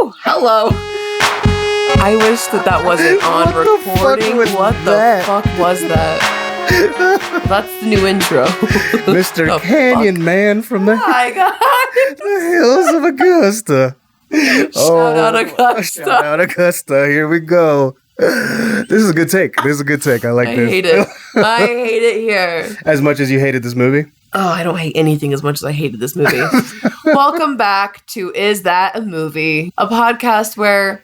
Woo! Hello. I wish that wasn't on recording. What the fuck was that? That's the new intro. Mr. Canyon Man from the hills of Augusta. Shout out Augusta. Shout out Augusta. Here we go. This is a good take. I like this. I hate it. I hate it here. As much as you hated this movie? Oh, I don't hate anything as much as I hated this movie. Welcome back to Is That a Movie? A podcast where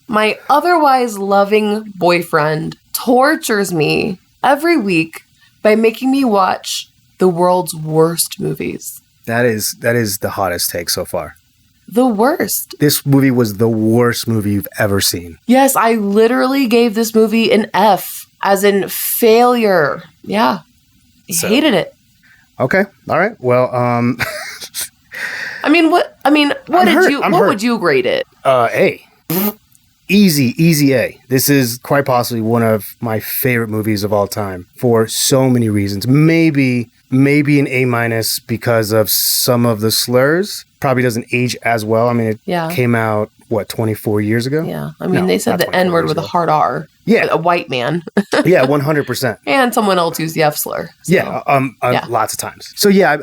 my otherwise loving boyfriend tortures me every week by making me watch the world's worst movies. That is the hottest take so far. The worst. This movie was the worst movie you've ever seen. Yes, I literally gave this movie an F, as in failure. Yeah. I hated it. Okay. All right. Well, what would you grade it? A. Easy A. This is quite possibly one of my favorite movies of all time for so many reasons. Maybe an A- because of some of the slurs. Probably doesn't age as well. I mean, it came out, 24 years ago? Yeah. I mean, they said the N-word with a hard R. Yeah. A white man. Yeah, 100%. And someone else used the F slur. So. Yeah, lots of times. So yeah,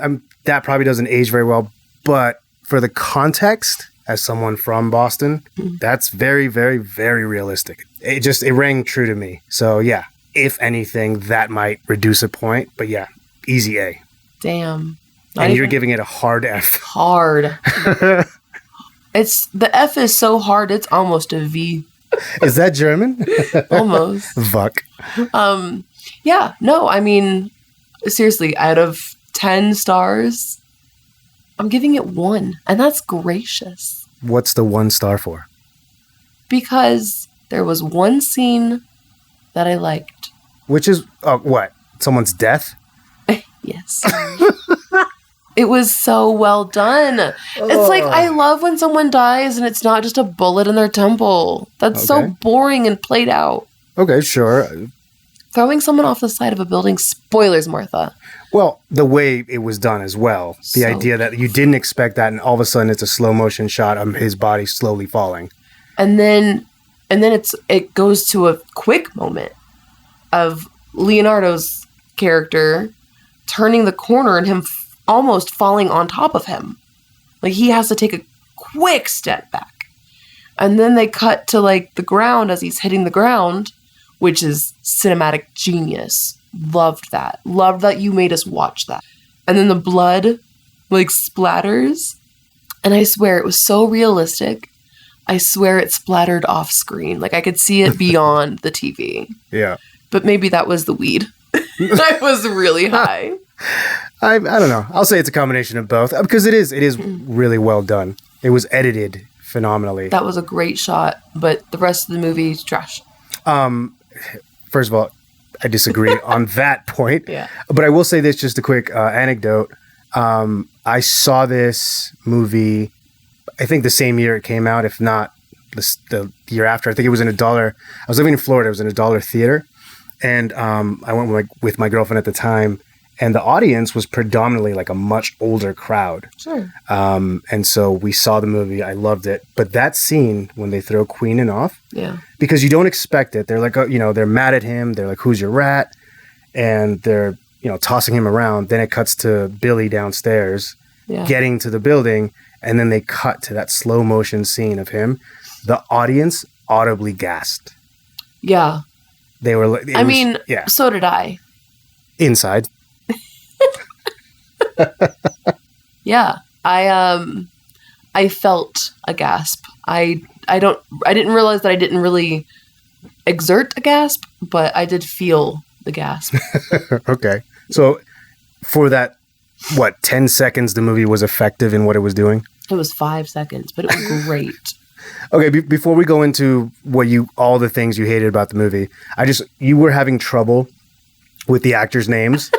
that probably doesn't age very well. But for the context, as someone from Boston, that's very, very, very realistic. It rang true to me. So yeah, if anything, that might reduce a point. But yeah, easy A. Damn. And you're giving it a hard F. Hard. The F is so hard, it's almost a V. Is that German? Almost. Fuck. Yeah, no, I mean, seriously, out of 10 stars, I'm giving it 1. And that's gracious. What's the 1 star for? Because there was one scene that I liked. Which is, what? Someone's death? Yes. It was so well done. It's like, I love when someone dies and it's not just a bullet in their temple. That's so boring and played out. Okay, sure. Throwing someone off the side of a building, spoilers, Martha. Well, the way it was done as well. The idea that you didn't expect that and all of a sudden it's a slow motion shot of his body slowly falling. And then it goes to a quick moment of Leonardo's character turning the corner and him almost falling on top of him. Like, he has to take a quick step back. And then they cut to, the ground as he's hitting the ground, which is cinematic genius. Loved that. Loved that you made us watch that. And then the blood, splatters. And I swear, it was so realistic. I swear it splattered off screen. I could see it beyond the TV. Yeah. But maybe that was the weed. I was really high. I don't know. I'll say it's a combination of both because it is really well done. It was edited phenomenally. That was a great shot, but the rest of the movie is trash. First of all, I disagree on that point. Yeah. But I will say this, just a quick anecdote. I saw this movie, I think the same year it came out, if not the year after. I think it was in I was living in Florida. It was in a dollar theater. And I went with my girlfriend at the time. And the audience was predominantly a much older crowd. Sure. And so we saw the movie. I loved it. But that scene when they throw Queenan off, because you don't expect it. They're they're mad at him. They're like, "Who's your rat?" And they're tossing him around. Then it cuts to Billy downstairs, getting to the building, and then they cut to that slow motion scene of him. The audience audibly gasped. Yeah. They were. So did I. Inside. Yeah, I felt a gasp. I didn't realize that I didn't really exert a gasp, but I did feel the gasp. Okay. So for that, 10 seconds the movie was effective in what it was doing? It was 5 seconds, but it was great. Okay, before we go into all the things you hated about the movie, you were having trouble with the actors' names.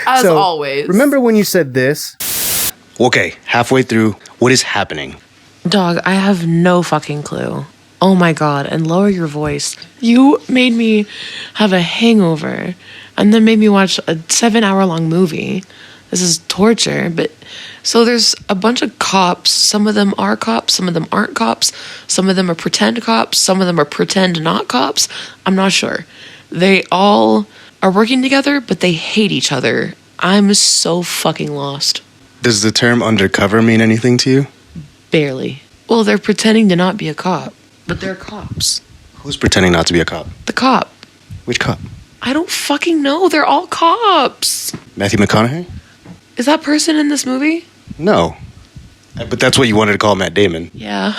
As always. Remember when you said this? Okay, halfway through, what is happening? Dog, I have no fucking clue. Oh my God, and lower your voice. You made me have a hangover and then made me watch a 7-hour-long movie. this is torture. But so there's a bunch of cops. Some of them are cops. Some of them aren't cops. Some of them are pretend cops. Some of them are pretend not cops. I'm not sure. They all are working together, but they hate each other. I'm so fucking lost. Does the term undercover mean anything to you? Barely. Well, they're pretending to not be a cop, but they're cops. Who's pretending not to be a cop? The cop. Which cop? I don't fucking know. They're all cops. Matthew McConaughey? Is that person in this movie? No. But that's what you wanted to call Matt Damon. Yeah.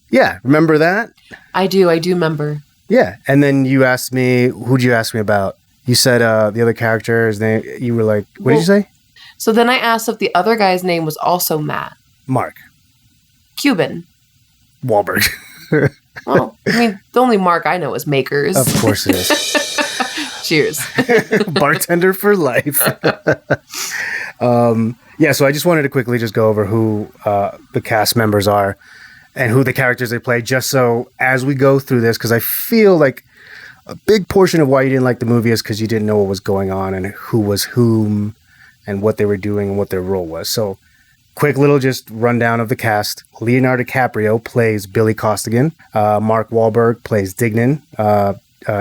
Yeah, remember that? I do remember. Yeah, and then you asked me, who'd you ask me about? You said the other character's name, you were like, what did you say? So then I asked if the other guy's name was also Matt. Mark. Cuban. Wahlberg. Well, I mean, the only Mark I know is Makers. Of course it is. Cheers. Bartender for life. Yeah, so I just wanted to quickly just go over who the cast members are and who the characters they play, just so as we go through this, because I feel like a big portion of why you didn't like the movie is because you didn't know what was going on and who was whom and what they were doing and what their role was. So quick little just rundown of the cast. Leonardo DiCaprio plays Billy Costigan. Mark Wahlberg plays Dignan,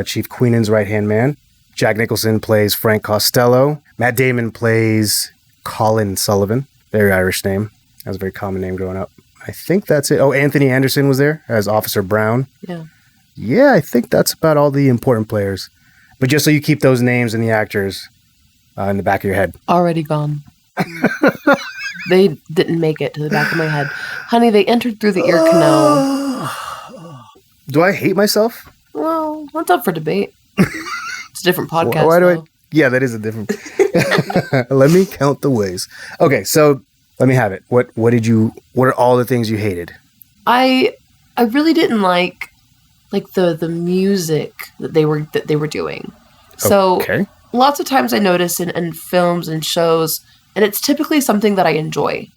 Chief Queenan's right-hand man. Jack Nicholson plays Frank Costello. Matt Damon plays Colin Sullivan. Very Irish name. That was a very common name growing up. I think that's it. Oh, Anthony Anderson was there as Officer Brown. Yeah. Yeah, I think that's about all the important players. But just so you keep those names and the actors in the back of your head. Already gone. They didn't make it to the back of my head. Honey, they entered through the ear canal. Do I hate myself? Well, that's up for debate. It's a different podcast. Why do I? Yeah, that is a different. Let me count the ways. Okay, so let me have it. What are all the things you hated? I really didn't like the music that they were doing. So okay. Lots of times I notice in films and shows, and it's typically something that I enjoy,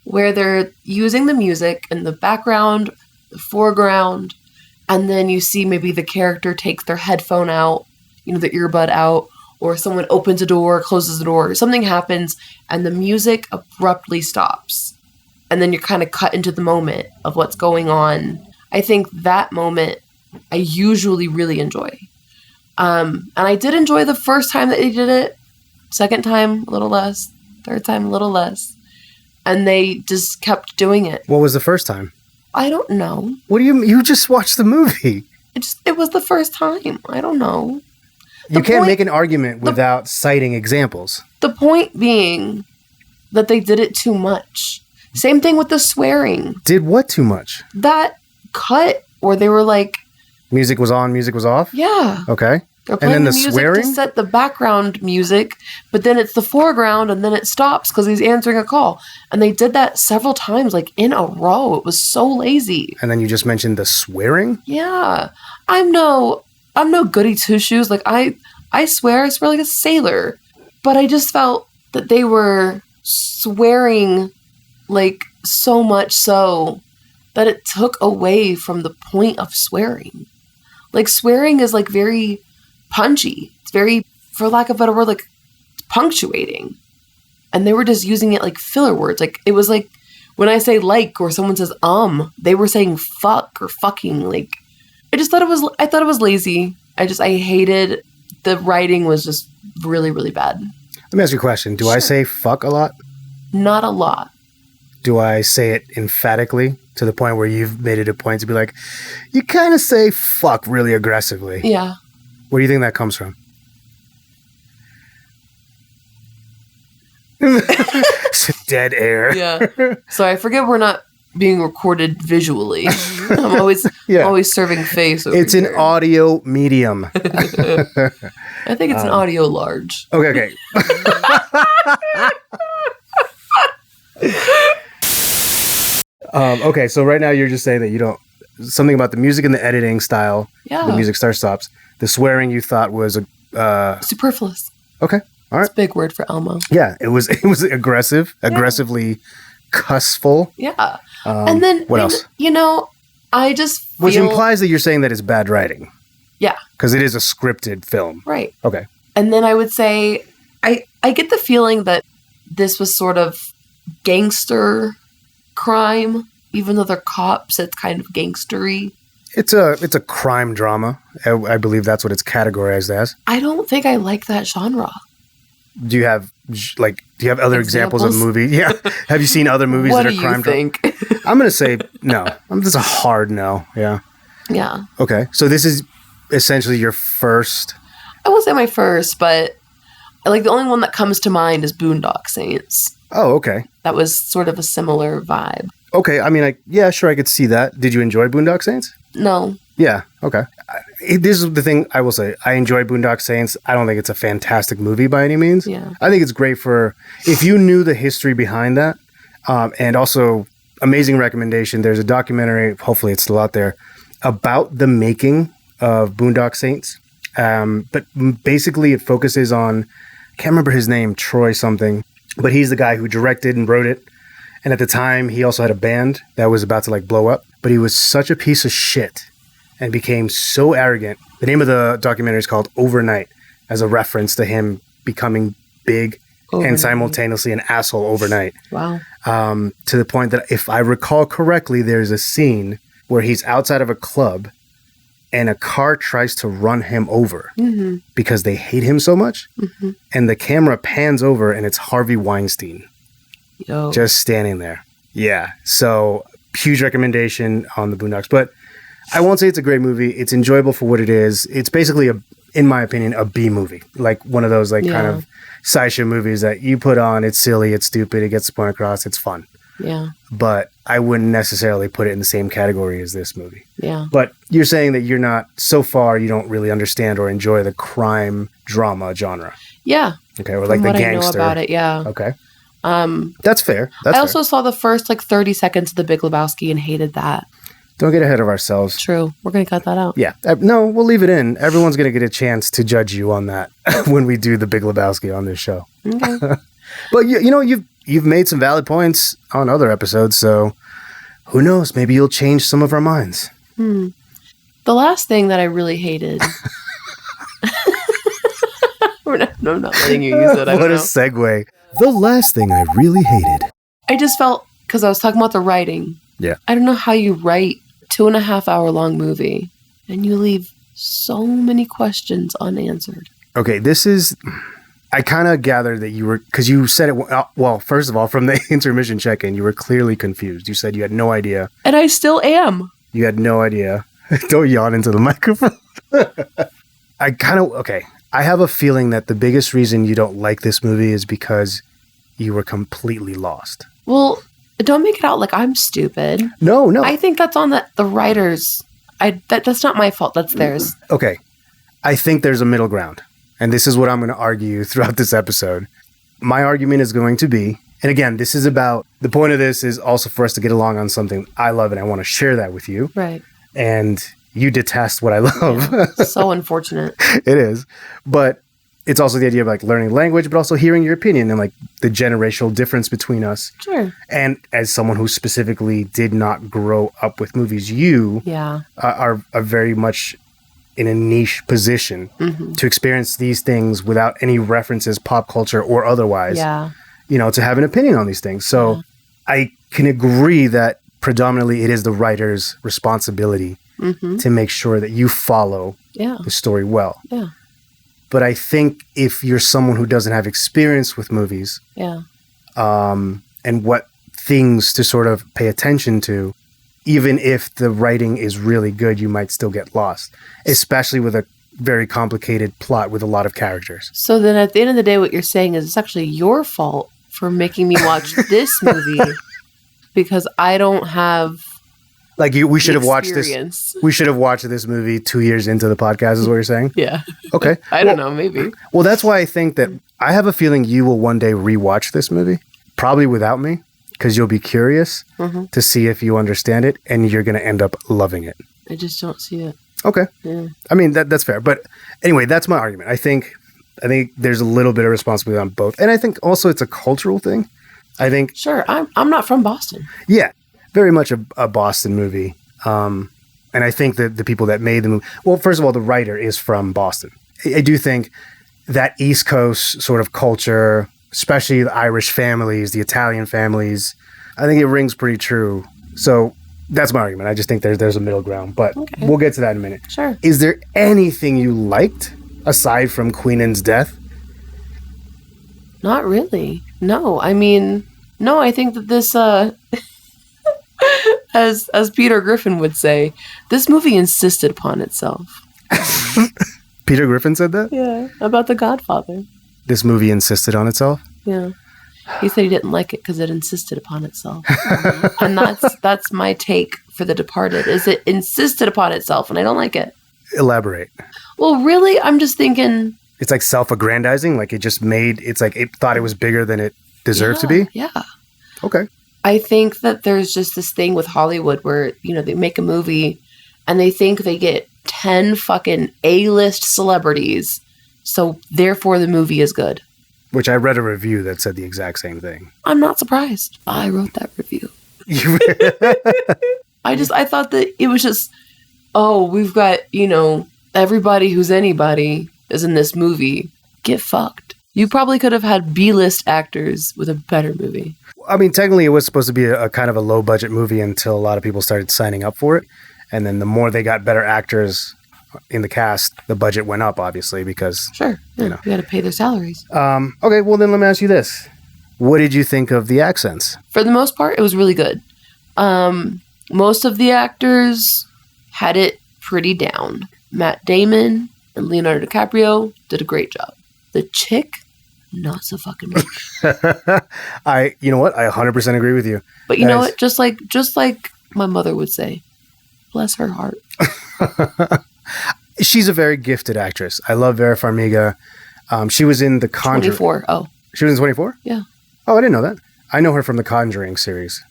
where they're using the music in the background, the foreground, and then you see maybe the character takes their headphone out, the earbud out, or someone opens a door, closes the door, something happens, and the music abruptly stops. And then you're kind of cut into the moment of what's going on. I think that moment I usually really enjoy. And I did enjoy the first time that they did it. Second time, a little less. Third time, a little less. And they just kept doing it. What was the first time? I don't know. What do you just watched the movie? It was the first time. I don't know. You can't make an argument without citing examples. The point being that they did it too much. Same thing with the swearing. Did what too much? That cut where they were like... Music was on, music was off? Yeah. Okay. They're playing and then the music swearing? to set the background music, but then it's the foreground and then it stops because he's answering a call. And they did that several times, like in a row. It was so lazy. And then you just mentioned the swearing? Yeah. I'm no goody two shoes. Like I swear like a sailor. But I just felt that they were swearing like so much so that it took away from the point of swearing. Like swearing is like very punchy. It's very, for lack of a better word, like punctuating. And they were just using it like filler words. Like it was like when I say like or someone says they were saying fuck or fucking. Like I thought it was lazy. I hated the writing was just really, really bad. Let me ask you a question. Do I say fuck a lot? Not a lot. Do I say it emphatically to the point where you've made it a point to be like, you kind of say fuck really aggressively? Yeah. Where do you think that comes from? Dead air. Yeah. So I forget we're not being recorded visually. I'm always serving face over It's here. an audio medium. I think it's an audio large. Okay. Okay, so right now you're just saying that you don't... Something about the music and the editing style. Yeah. The music stops. The swearing you thought was... superfluous. Okay, all right. It's a big word for Elmo. Yeah, it was aggressive. Yeah. Aggressively cussful. Yeah. And then... What else? I just feel... Which implies that you're saying that it's bad writing. Yeah. Because it is a scripted film. Right. Okay. And then I would say, I get the feeling that this was sort of gangster crime, even though they're cops, it's kind of gangstery. It's a crime drama. I believe that's what it's categorized as. I don't think I like that genre. Do you have other examples of movies? Yeah. Have you seen other movies that are crime drama? What do you think? I'm going to say no. That's a hard no. Yeah. Yeah. Okay. So this is essentially your first. I won't say my first, but like the only one that comes to mind is Boondock Saints. Oh, okay. That was sort of a similar vibe. Okay. I mean, yeah, sure. I could see that. Did you enjoy Boondock Saints? No. Yeah. Okay. This is the thing I will say. I enjoy Boondock Saints. I don't think it's a fantastic movie by any means. Yeah. I think it's great for if you knew the history behind that. And also, amazing recommendation. There's a documentary, hopefully it's still out there, about the making of Boondock Saints. But basically it focuses on, I can't remember his name, Troy something, but he's the guy who directed and wrote it. And at the time, he also had a band that was about to like blow up, but he was such a piece of shit and became so arrogant. The name of the documentary is called Overnight, as a reference to him becoming big and simultaneously an asshole overnight. Wow. To the point that if I recall correctly, there's a scene where he's outside of a club and a car tries to run him over because they hate him so much. Mm-hmm. And the camera pans over and it's Harvey Weinstein. Yo. Just standing there. Yeah. So huge recommendation on the Boondocks. But I won't say it's a great movie. It's enjoyable for what it is. It's basically, in my opinion, a B movie. Like one of those kind of sideshow movies that you put on. It's silly. It's stupid. It gets the point across. It's fun. Yeah. But I wouldn't necessarily put it in the same category as this movie. Yeah. But you're saying that you're not, so far, you don't really understand or enjoy the crime drama genre. Yeah. Okay. Or like the gangster. I know about it. Yeah. Okay. That's fair. I also saw the first 30 seconds of The Big Lebowski and hated that. Don't get ahead of ourselves. True. We're going to cut that out. Yeah. No, we'll leave it in. Everyone's going to get a chance to judge you on that when we do The Big Lebowski on this show. Okay. But you've made some valid points on other episodes, so who knows? Maybe you'll change some of our minds. The last thing that I really hated. I'm not letting you use it. What a segue. The last thing I really hated. I just felt, because I was talking about the writing. Yeah. I don't know how you write 2.5 hour long movie and you leave so many questions unanswered. Okay, I kind of gathered that you were, because you said it, well, first of all, from the intermission check-in, you were clearly confused. You said you had no idea. And I still am. You had no idea. Don't yawn into the microphone. I have a feeling that the biggest reason you don't like this movie is because you were completely lost. Well, don't make it out like I'm stupid. No. I think that's on the writers. That's not my fault. That's theirs. Okay. I think there's a middle ground. And this is what I'm going to argue throughout this episode. My argument is going to be, and again, this is about, the point of this is also for us to get along on something I love and I want to share that with you. Right. And you detest what I love. Yeah, so unfortunate. It is. But it's also the idea of like learning language, but also hearing your opinion and like the generational difference between us. Sure. And as someone who specifically did not grow up with movies, you are very much in a niche position to experience these things without any references, pop culture or otherwise, to have an opinion on these things. So I can agree that predominantly it is the writer's responsibility to make sure that you follow the story well. Yeah. But I think if you're someone who doesn't have experience with movies and what things to sort of pay attention to, even if the writing is really good, you might still get lost, especially with a very complicated plot with a lot of characters. So then at the end of the day, what you're saying is it's actually your fault for making me watch this movie because I don't have we should have watched this. We should have watched this movie 2 years into the podcast is what you're saying? Yeah. Okay. I don't know, maybe. Well, that's why I think that I have a feeling you will one day rewatch this movie, probably without me. Because you'll be curious to see if you understand it, and you're going to end up loving it. I just don't see it. Okay. Yeah. I mean, that's fair. But anyway, that's my argument. I think there's a little bit of responsibility on both. And I think also it's a cultural thing. I think... Sure. I'm not from Boston. Yeah. Very much a Boston movie. And I think that the people that made the movie... Well, first of all, the writer is from Boston. I do think that East Coast sort of culture, especially the Irish families, the Italian families. I think it rings pretty true. So that's my argument. I just think there's a middle ground, but we'll get to that in a minute. Sure. Is there anything you liked aside from Queenan's death? Not really. No, I mean, no, I think that this, as Peter Griffin would say, this movie insisted upon itself. Peter Griffin said that? Yeah, about The Godfather. This movie insisted on itself? Yeah. He said he didn't like it because it insisted upon itself. And that's my take for The Departed, is it insisted upon itself, and I don't like it. Elaborate. Well, really, I'm just thinking... It's like self-aggrandizing, like it's like it thought it was bigger than it deserved to be? Yeah. Okay. I think that there's just this thing with Hollywood where, they make a movie and they think they get 10 fucking A-list celebrities, so therefore the movie is good. Which I read a review that said the exact same thing. I'm not surprised. I wrote that review. I thought that it was just, we've got, everybody who's anybody is in this movie. Get fucked. You probably could have had B-list actors with a better movie. I mean, technically it was supposed to be a kind of a low-budget movie until a lot of people started signing up for it. And then the more they got better actors in the cast, the budget went up, obviously, because... Sure. Yeah, you got to pay their salaries. Okay, well then let me ask you this. What did you think of the accents? For the most part, it was really good. Most of the actors had it pretty down. Matt Damon and Leonardo DiCaprio did a great job. The chick, not so fucking much. You know what? I 100% agree with you. But you know what? Just like my mother would say, bless her heart. She's a very gifted actress. I love Vera Farmiga. She was in The Conjuring. 24. Oh. She was in 24? Yeah. Oh, I didn't know that. I know her from the Conjuring series.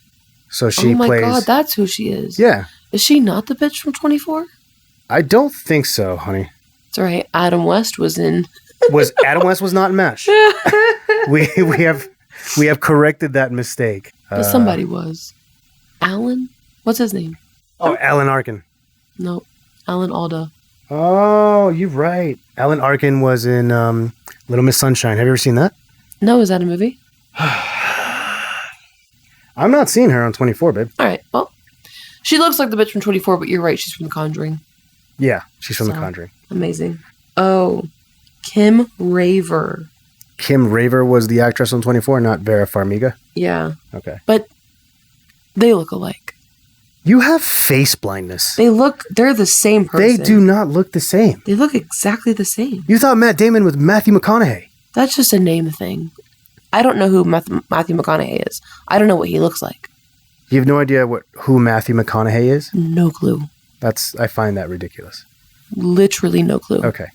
So she plays... Oh my God, that's who she is. Yeah. Is she not the bitch from 24? I don't think so, honey. It's all right. Adam West was in... Adam West was not in MASH. we have corrected that mistake. But somebody was. Alan? What's his name? Oh, Alan Arkin. No, Alan Alda. Oh, you're right. Alan Arkin was in Little Miss Sunshine. Have you ever seen that? No, is that a movie? I'm not seeing her on 24, babe. All right, well, she looks like the bitch from 24, but you're right. She's from The Conjuring. Yeah, she's from The Conjuring. Amazing. Oh, Kim Raver. Kim Raver was the actress on 24, not Vera Farmiga? Yeah. Okay. But they look alike. You have face blindness. They're the same person. They do not look the same. They look exactly the same. You thought Matt Damon was Matthew McConaughey. That's just a name thing. I don't know who Matthew McConaughey is. I don't know what he looks like. You have no idea who Matthew McConaughey is? No clue. I find that ridiculous. Literally no clue. Okay.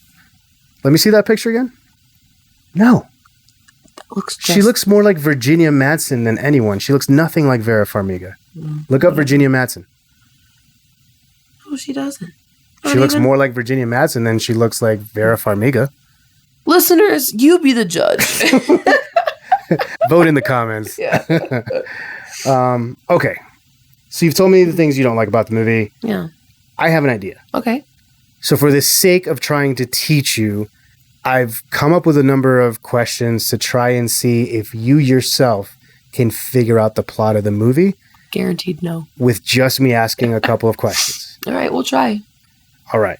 Let me see that picture again. No. She looks more like Virginia Madsen than anyone. She looks nothing like Vera Farmiga. Look up Virginia Madsen. Oh, she doesn't. She looks more like Virginia Madsen than she looks like Vera Farmiga. Listeners, you be the judge. Vote in the comments. Yeah. Okay. So you've told me the things you don't like about the movie. Yeah. I have an idea. Okay. So for the sake of trying to teach you, I've come up with a number of questions to try and see if you yourself can figure out the plot of the movie. Guaranteed no. With just me asking a couple of questions. All right, we'll try. All right.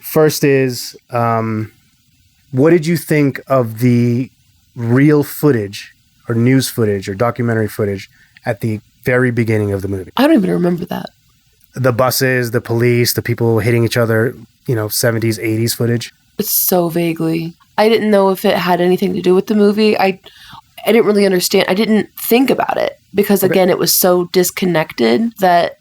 First is, what did you think of the real footage or news footage or documentary footage at the very beginning of the movie? I don't even remember that. The buses, the police, the people hitting each other, 70s, 80s footage. It's so vaguely. I didn't know if it had anything to do with the movie. I didn't really understand. I didn't think about it because, again, it was so disconnected that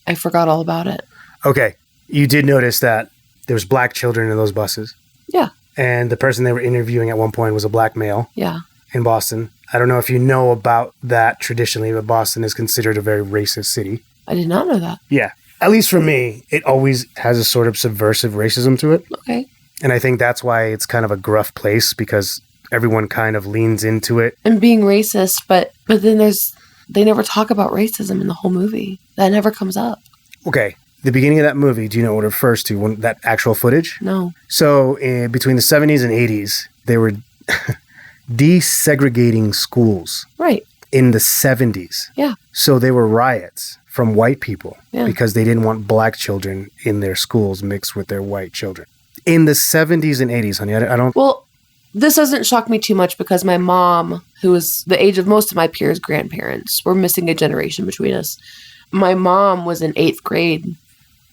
I forgot all about it. Okay. You did notice that there was black children in those buses. Yeah. And the person they were interviewing at one point was a black male. Yeah. In Boston. I don't know if you know about that traditionally, but Boston is considered a very racist city. I did not know that. Yeah. At least for me, it always has a sort of subversive racism to it. Okay. And I think that's why it's kind of a gruff place because everyone kind of leans into it. And being racist, but then they never talk about racism in the whole movie. That never comes up. Okay. The beginning of that movie, do you know what it refers to, that actual footage? No. So between the 70s and 80s, They were desegregating schools. Right. In the 70s. Yeah. So they were riots from white people because they didn't want black children in their schools mixed with their white children. In the 70s and 80s, honey, I don't... Well, this doesn't shock me too much because my mom, who is the age of most of my peers' grandparents, we're missing a generation between us. My mom was in 8th grade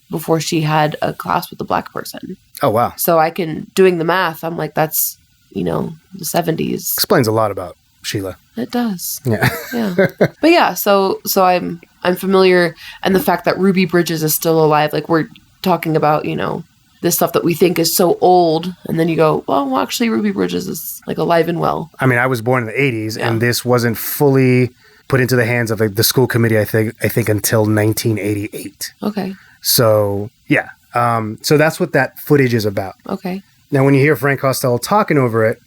before she had a class with a black person. Oh, wow. So doing the math, I'm like, that's, the 70s. Explains a lot about Sheila. It does. Yeah. Yeah. But yeah, so I'm familiar, and the fact that Ruby Bridges is still alive, like we're talking about, this stuff that we think is so old, and then you go, well, actually Ruby Bridges is like alive and well. I mean, I was born in the 80s and this wasn't fully put into the hands of the school committee, I think until 1988. Okay. So, yeah. So that's what that footage is about. Okay. Now, when you hear Frank Costello talking over it,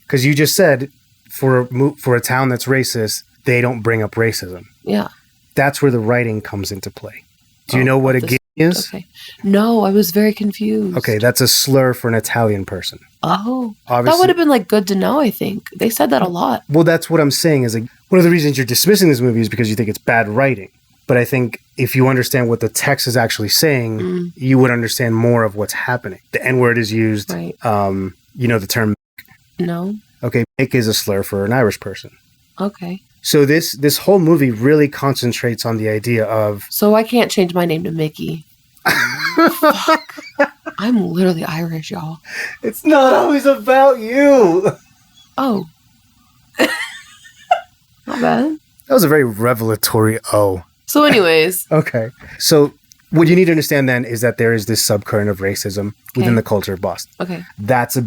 because you just said for a town that's racist, they don't bring up racism. Yeah. That's where the writing comes into play. Do you know what a guinea is? Okay. No, I was very confused. Okay, that's a slur for an Italian person. Oh. Obviously, that would have been good to know, I think. They said that a lot. Well, that's what I'm saying is one of the reasons you're dismissing this movie is because you think it's bad writing. But I think if you understand what the text is actually saying, you would understand more of what's happening. The N-word is used. Right. The term... No. Okay, Mick is a slur for an Irish person. Okay. So this whole movie really concentrates on the idea of... So I can't change my name to Mickey. Fuck. I'm literally Irish, y'all. It's not always about you. Oh. Not bad. That was a very revelatory oh. So anyways. Okay. So what you need to understand then is that there is this subcurrent of racism within the culture of Boston. Okay. That's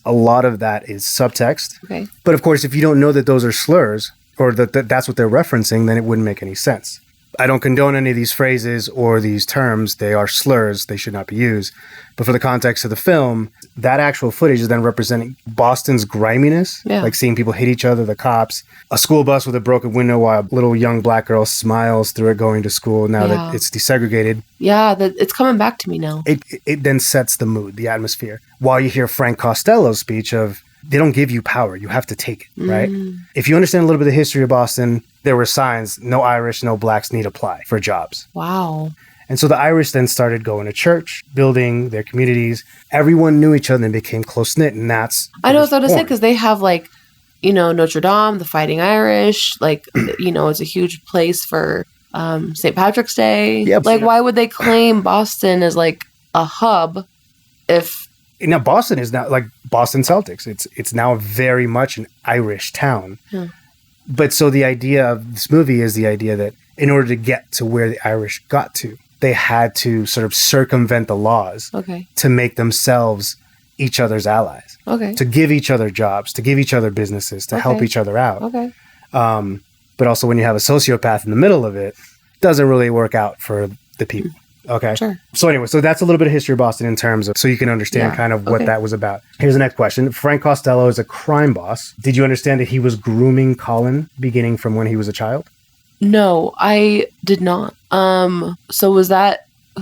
a lot of that is subtext. Okay. But of course, if you don't know that those are slurs or that's what they're referencing, then it wouldn't make any sense. I don't condone any of these phrases or these terms. They are slurs. They should not be used. But for the context of the film, that actual footage is then representing Boston's griminess, like seeing people hit each other, the cops, a school bus with a broken window while a little young black girl smiles through it going to school now that it's desegregated. Yeah, it's coming back to me now. It then sets the mood, the atmosphere. While you hear Frank Costello's speech of, they don't give you power, you have to take it, right? If you understand a little bit of the history of Boston, there were signs, no Irish, no blacks need apply for jobs. Wow. And so the Irish then started going to church, building their communities. Everyone knew each other and became close-knit, and that's... I know what I was saying, because they have, Notre Dame, the Fighting Irish, it's a huge place for St. Patrick's Day. Yep. Why would they claim Boston as, a hub if... Now, Boston is now, Boston Celtics. It's now very much an Irish town. Yeah. But so the idea of this movie is the idea that in order to get to where the Irish got to, they had to sort of circumvent the laws to make themselves each other's allies, to give each other jobs, to give each other businesses, to help each other out. But also when you have a sociopath in the middle of it, it doesn't really work out for the people. Okay. Sure. So anyway, so that's a little bit of history of Boston in terms of, so you can understand kind of what that was about. Here's the next question. Frank Costello is a crime boss. Did you understand that he was grooming Colin beginning from when he was a child? No, I did not. So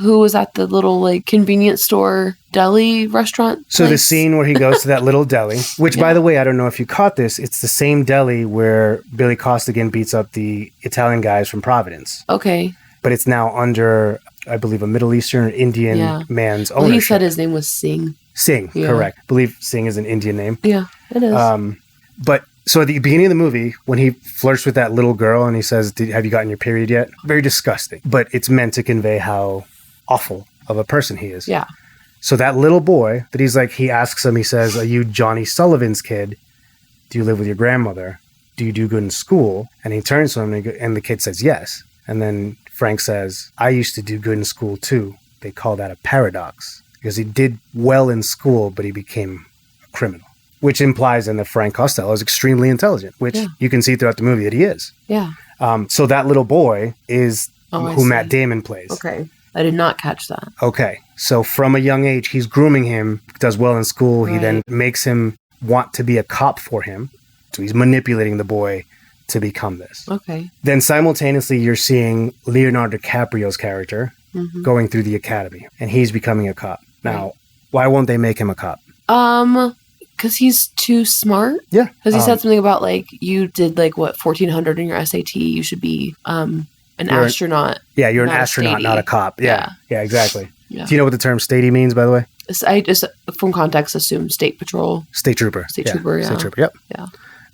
who was at the little convenience store deli restaurant place? So the scene where he goes to that little deli, which by the way, I don't know if you caught this, it's the same deli where Billy Costigan beats up the Italian guys from Providence. Okay. But it's now under, I believe, a Middle Eastern Indian man's ownership. Well, he said his name was Singh. Singh, correct. I believe Singh is an Indian name. Yeah, it is. But so at the beginning of the movie, when he flirts with that little girl and he says, have you gotten your period yet? Very disgusting. But it's meant to convey how awful of a person he is. Yeah. So that little boy that he asks him, he says, are you Johnny Sullivan's kid? Do you live with your grandmother? Do you do good in school? And he turns to him and the kid says, yes. And then Frank says, I used to do good in school too. They call that a paradox because he did well in school, but he became a criminal, which implies then that Frank Costello is extremely intelligent, which you can see throughout the movie that he is. Yeah. So that little boy is who Matt Damon plays. Okay. I did not catch that. Okay. So from a young age, he's grooming him, does well in school. Right. He then makes him want to be a cop for him. So he's manipulating the boy to become this. Okay. Then simultaneously, you're seeing Leonardo DiCaprio's character going through the academy, and he's becoming a cop. Now, why won't they make him a cop? Because he's too smart? Yeah. Because he said something about, like, you did, like, what, 1,400 in your SAT. You should be an astronaut. You're an astronaut, not a cop. Yeah, exactly. Yeah. Do you know what the term statey means, by the way? I just, from context, assume state patrol. State trooper. State trooper, yeah. State trooper, yep. Yeah.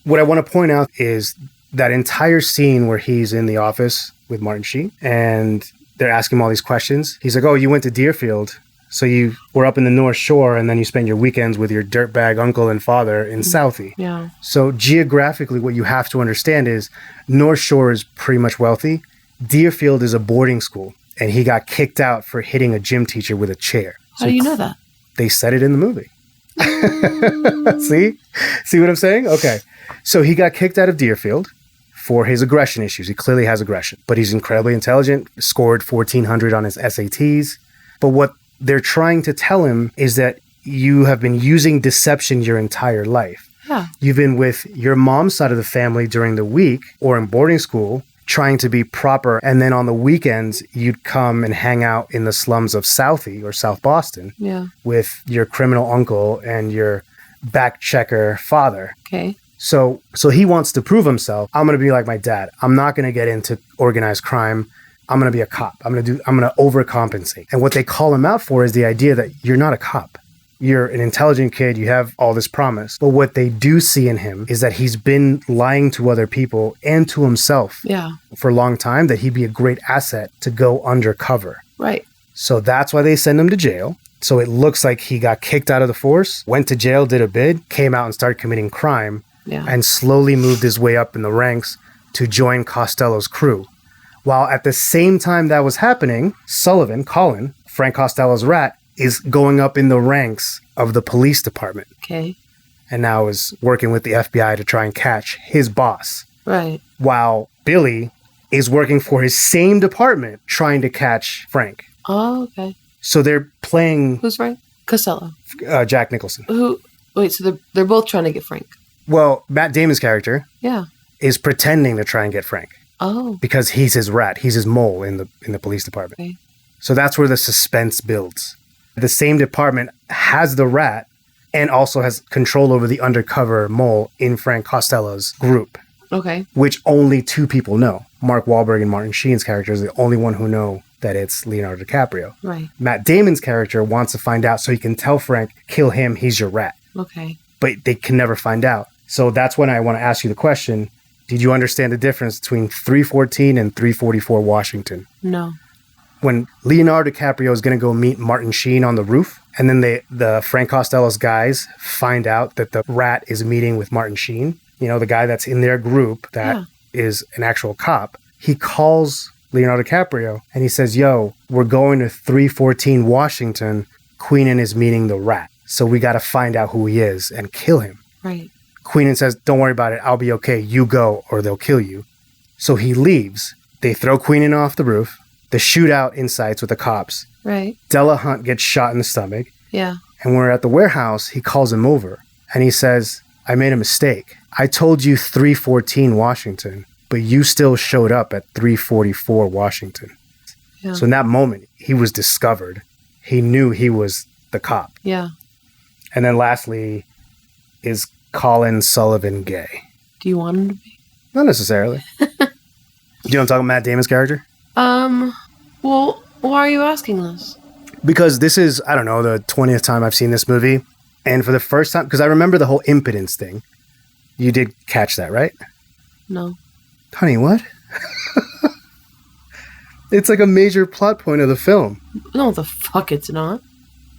What I want to point out is that entire scene where he's in the office with Martin Sheen and they're asking him all these questions. He's like, oh, you went to Deerfield. So you were up in the North Shore and then you spend your weekends with your dirtbag uncle and father in Southie. Yeah. So geographically, what you have to understand is North Shore is pretty much wealthy. Deerfield is a boarding school and he got kicked out for hitting a gym teacher with a chair. How do you know that? They said it in the movie. See what I'm saying? Okay. So he got kicked out of Deerfield for his aggression issues. He clearly has aggression, but he's incredibly intelligent, scored 1,400 on his SATs. But what they're trying to tell him is that you have been using deception your entire life. Yeah. You've been with your mom's side of the family during the week or in boarding school trying to be proper. And then on the weekends, you'd come and hang out in the slums of Southie or South Boston with your criminal uncle and your back checker father. Okay. So he wants to prove himself. I'm going to be like my dad. I'm not going to get into organized crime. I'm going to be a cop. I'm going to overcompensate. And what they call him out for is the idea that you're not a cop. You're an intelligent kid. You have all this promise. But what they do see in him is that he's been lying to other people and to himself for a long time, that he'd be a great asset to go undercover. Right. So that's why they send him to jail. So it looks like he got kicked out of the force, went to jail, did a bid, came out and started committing crime. Yeah. And slowly moved his way up in the ranks to join Costello's crew. While at the same time that was happening, Colin, Frank Costello's rat, is going up in the ranks of the police department. Okay. And now is working with the FBI to try and catch his boss. Right. While Billy is working for his same department trying to catch Frank. Oh, okay. So they're playing... Who's Frank? Costello. Jack Nicholson. Wait, so they're both trying to get Frank. Well, Matt Damon's character is pretending to try and get Frank. Oh. Because he's his rat. He's his mole in the police department. Okay. So that's where the suspense builds. The same department has the rat and also has control over the undercover mole in Frank Costello's group. Okay. Which only two people know. Mark Wahlberg and Martin Sheen's characters are the only one who know that it's Leonardo DiCaprio. Right. Matt Damon's character wants to find out so he can tell Frank, kill him, he's your rat. Okay. But they can never find out. So that's when I want to ask you the question, did you understand the difference between 314 and 344 Washington? No. When Leonardo DiCaprio is going to go meet Martin Sheen on the roof, and then the Frank Costello's guys find out that the rat is meeting with Martin Sheen, the guy that's in their group that is an actual cop, he calls Leonardo DiCaprio and he says, yo, we're going to 314 Washington. Queenan is meeting the rat. So we got to find out who he is and kill him. Right. Queenan says, don't worry about it. I'll be okay. You go or they'll kill you. So he leaves. They throw Queenan off the roof. The shootout incites with the cops. Right. Della Hunt gets shot in the stomach. Yeah. And when we're at the warehouse, he calls him over. And he says, I made a mistake. I told you 314 Washington, but you still showed up at 344 Washington. Yeah. So in that moment, he was discovered. He knew he was the cop. Yeah. And then lastly, is Colin Sullivan gay? Do you want him to be? Not necessarily. Do you want to talk about Matt Damon's character? Well, why are you asking this? Because this is, I don't know, the 20th time I've seen this movie. And for the first time, because I remember the whole impotence thing. You did catch that, right? No. Honey, what? It's like a major plot point of the film. No, the fuck it's not.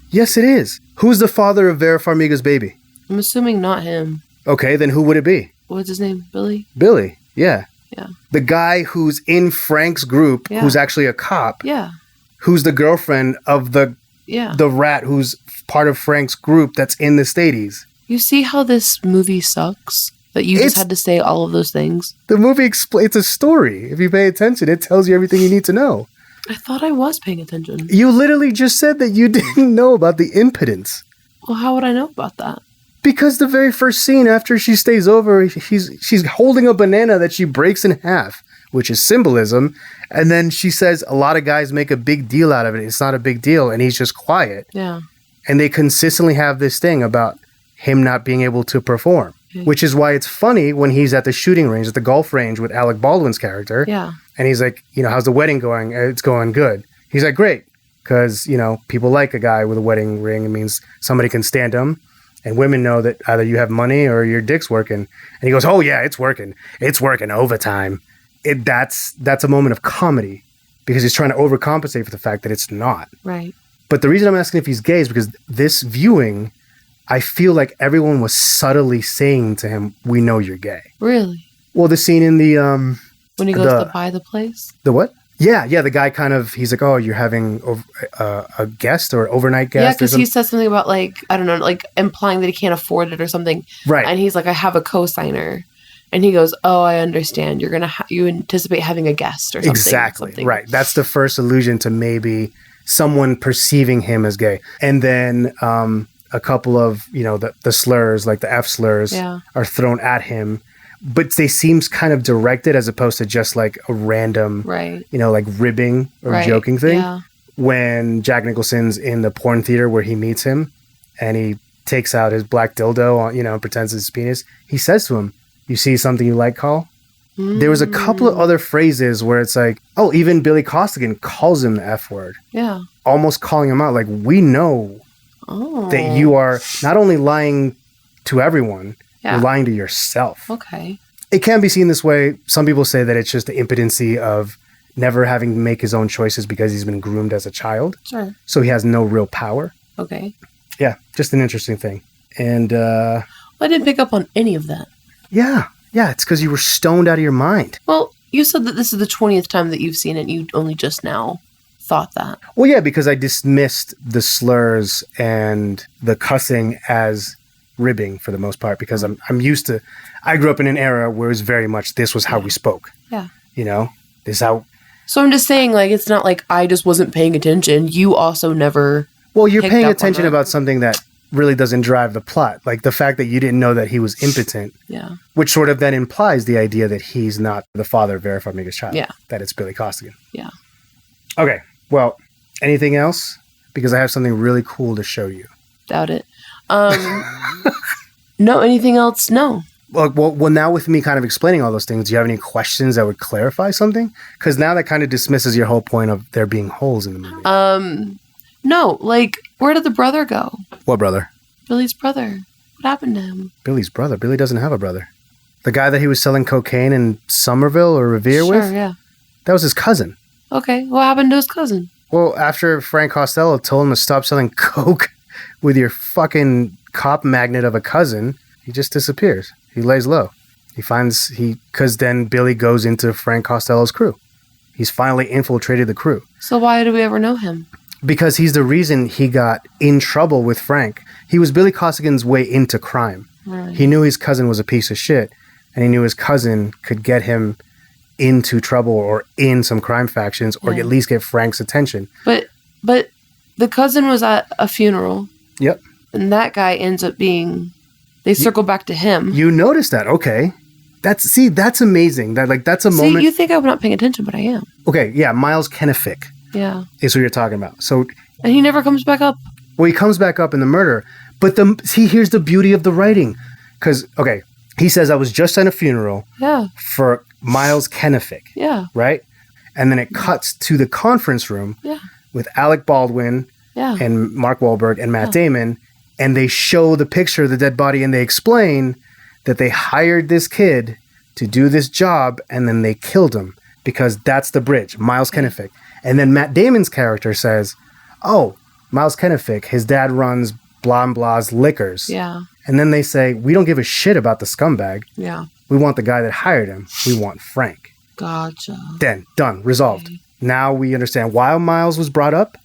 Yes, it is. Who's the father of Vera Farmiga's baby? I'm assuming not him. Okay, then who would it be? What's his name? Billy? Billy, yeah. Yeah. The guy who's in Frank's group, who's actually a cop. Yeah. Who's the girlfriend of the rat who's part of Frank's group that's in the Stadies. You see how this movie sucks? That you just had to say all of those things? The movie it's a story. If you pay attention, it tells you everything you need to know. I thought I was paying attention. You literally just said that you didn't know about the impotence. Well, how would I know about that? Because the very first scene after she stays over, she's holding a banana that she breaks in half, which is symbolism. And then she says a lot of guys make a big deal out of it. It's not a big deal. And he's just quiet. Yeah. And they consistently have this thing about him not being able to perform. Which is why it's funny when he's at the shooting range, at the golf range with Alec Baldwin's character. Yeah. And he's like, how's the wedding going? It's going good. He's like, great. Because, people like a guy with a wedding ring. It means somebody can stand him. And women know that either you have money or your dick's working. And he goes, oh, yeah, it's working. It's working overtime. That's a moment of comedy because he's trying to overcompensate for the fact that it's not. Right. But the reason I'm asking if he's gay is because this viewing, I feel like everyone was subtly saying to him, we know you're gay. Really? Well, the scene in the... when he goes to buy the place? The what? Yeah, the guy he's like, oh, you're having a guest or overnight guest? Yeah, because he says something about, I don't know, implying that he can't afford it or something. Right. And he's like, I have a co-signer. And he goes, oh, I understand. You're going to you anticipate having a guest or something. Exactly, right. That's the first allusion to maybe someone perceiving him as gay. And then a couple of, the slurs, like the F slurs, are thrown at him. But they seems kind of directed as opposed to just like a random, right. Like ribbing or joking thing. Yeah. When Jack Nicholson's in the porn theater where he meets him and he takes out his black dildo, and pretends it's his penis, he says to him, you see something you like, Carl? There was a couple of other phrases where it's like, oh, even Billy Costigan calls him the F word. Yeah. Almost calling him out. Like, we know that you are not only lying to everyone, you're lying to yourself. Okay. It can be seen this way. Some people say that it's just the impotency of never having to make his own choices because he's been groomed as a child. Sure. So he has no real power. Okay. Yeah, just an interesting thing. And I didn't pick up on any of that. Yeah, it's because you were stoned out of your mind. Well, you said that this is the 20th time that you've seen it. You only just now thought that. Well, yeah, because I dismissed the slurs and the cussing as ribbing for the most part because I'm used to... I grew up in an era where it was very much this was how we spoke. Yeah. This is how... So I'm just saying, it's not like I just wasn't paying attention. You also never... Well, you're paying attention about something that really doesn't drive the plot. Like the fact that you didn't know that he was impotent. Yeah. Which sort of then implies the idea that he's not the father of Vera Farmiga's child. Yeah. That it's Billy Costigan. Yeah. Okay. Well, anything else? Because I have something really cool to show you. Doubt it. No, anything else? No. Well, now with me kind of explaining all those things, do you have any questions that would clarify something? Because now that kind of dismisses your whole point of there being holes in the movie. No, where did the brother go? What brother? Billy's brother. What happened to him? Billy's brother? Billy doesn't have a brother. The guy that he was selling cocaine in Somerville or Revere with? Sure, yeah. That was his cousin. Okay, what happened to his cousin? Well, after Frank Costello told him to stop selling coke with your fucking cop magnet of a cousin, he just disappears. He lays low. Because then Billy goes into Frank Costello's crew. He's finally infiltrated the crew. So why do we ever know him? Because he's the reason he got in trouble with Frank. He was Billy Costigan's way into crime. Right. He knew his cousin was a piece of shit, and he knew his cousin could get him into trouble or in some crime factions or at least get Frank's attention. But the cousin was at a funeral. Yep. And that guy ends up being... They circle back to him. You noticed that. Okay. That's amazing. That's a moment... You think I'm not paying attention, but I am. Okay, yeah, Miles Kennefic. Yeah. Is who you're talking about. So... And he never comes back up. Well, he comes back up in the murder. But here's the beauty of the writing. Because, okay, he says, I was just at a funeral for Miles Kennefic. Yeah. Right? And then it cuts to the conference room with Alec Baldwin and Mark Wahlberg and Matt Damon. And they show the picture of the dead body and they explain that they hired this kid to do this job and then they killed him because that's the bridge, Miles Kennefic. And then Matt Damon's character says, oh, Miles Kennefic, his dad runs blah and blah's liquors. Yeah. And then they say, we don't give a shit about the scumbag. Yeah. We want the guy that hired him. We want Frank. Gotcha. Then, done, resolved. Okay. Now we understand why Miles was brought up.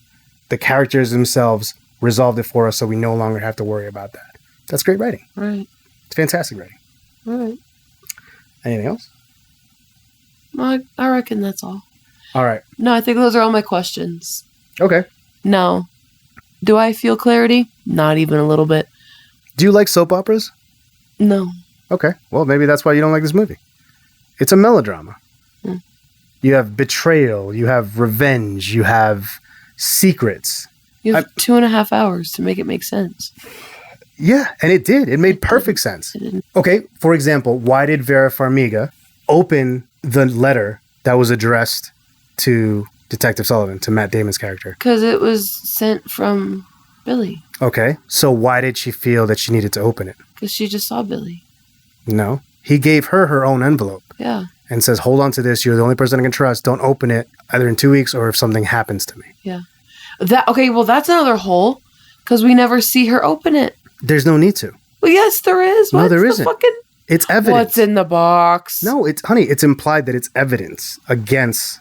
The characters themselves resolved it for us so we no longer have to worry about that. That's great writing. Right. It's fantastic writing. Right. Anything else? I reckon that's all. All right. No, I think those are all my questions. Okay. No. Do I feel clarity? Not even a little bit. Do you like soap operas? No. Okay. Well, maybe that's why you don't like this movie. It's a melodrama. Mm. You have betrayal. You have revenge. You have secrets. You have 2.5 hours to make it make sense. Yeah, and it did. It made perfect sense. Okay, for example, why did Vera Farmiga open the letter that was addressed to Detective Sullivan, to Matt Damon's character? Because it was sent from Billy. Okay, so why did she feel that she needed to open it? Because she just saw Billy. No, he gave her own envelope. Yeah. And says, hold on to this. You're the only person I can trust. Don't open it either in 2 weeks or if something happens to me. Yeah. Well, that's another hole because we never see her open it. There's no need to. Well, yes, there is. No, there isn't. It's evidence. What's in the box? No, it's implied that it's evidence against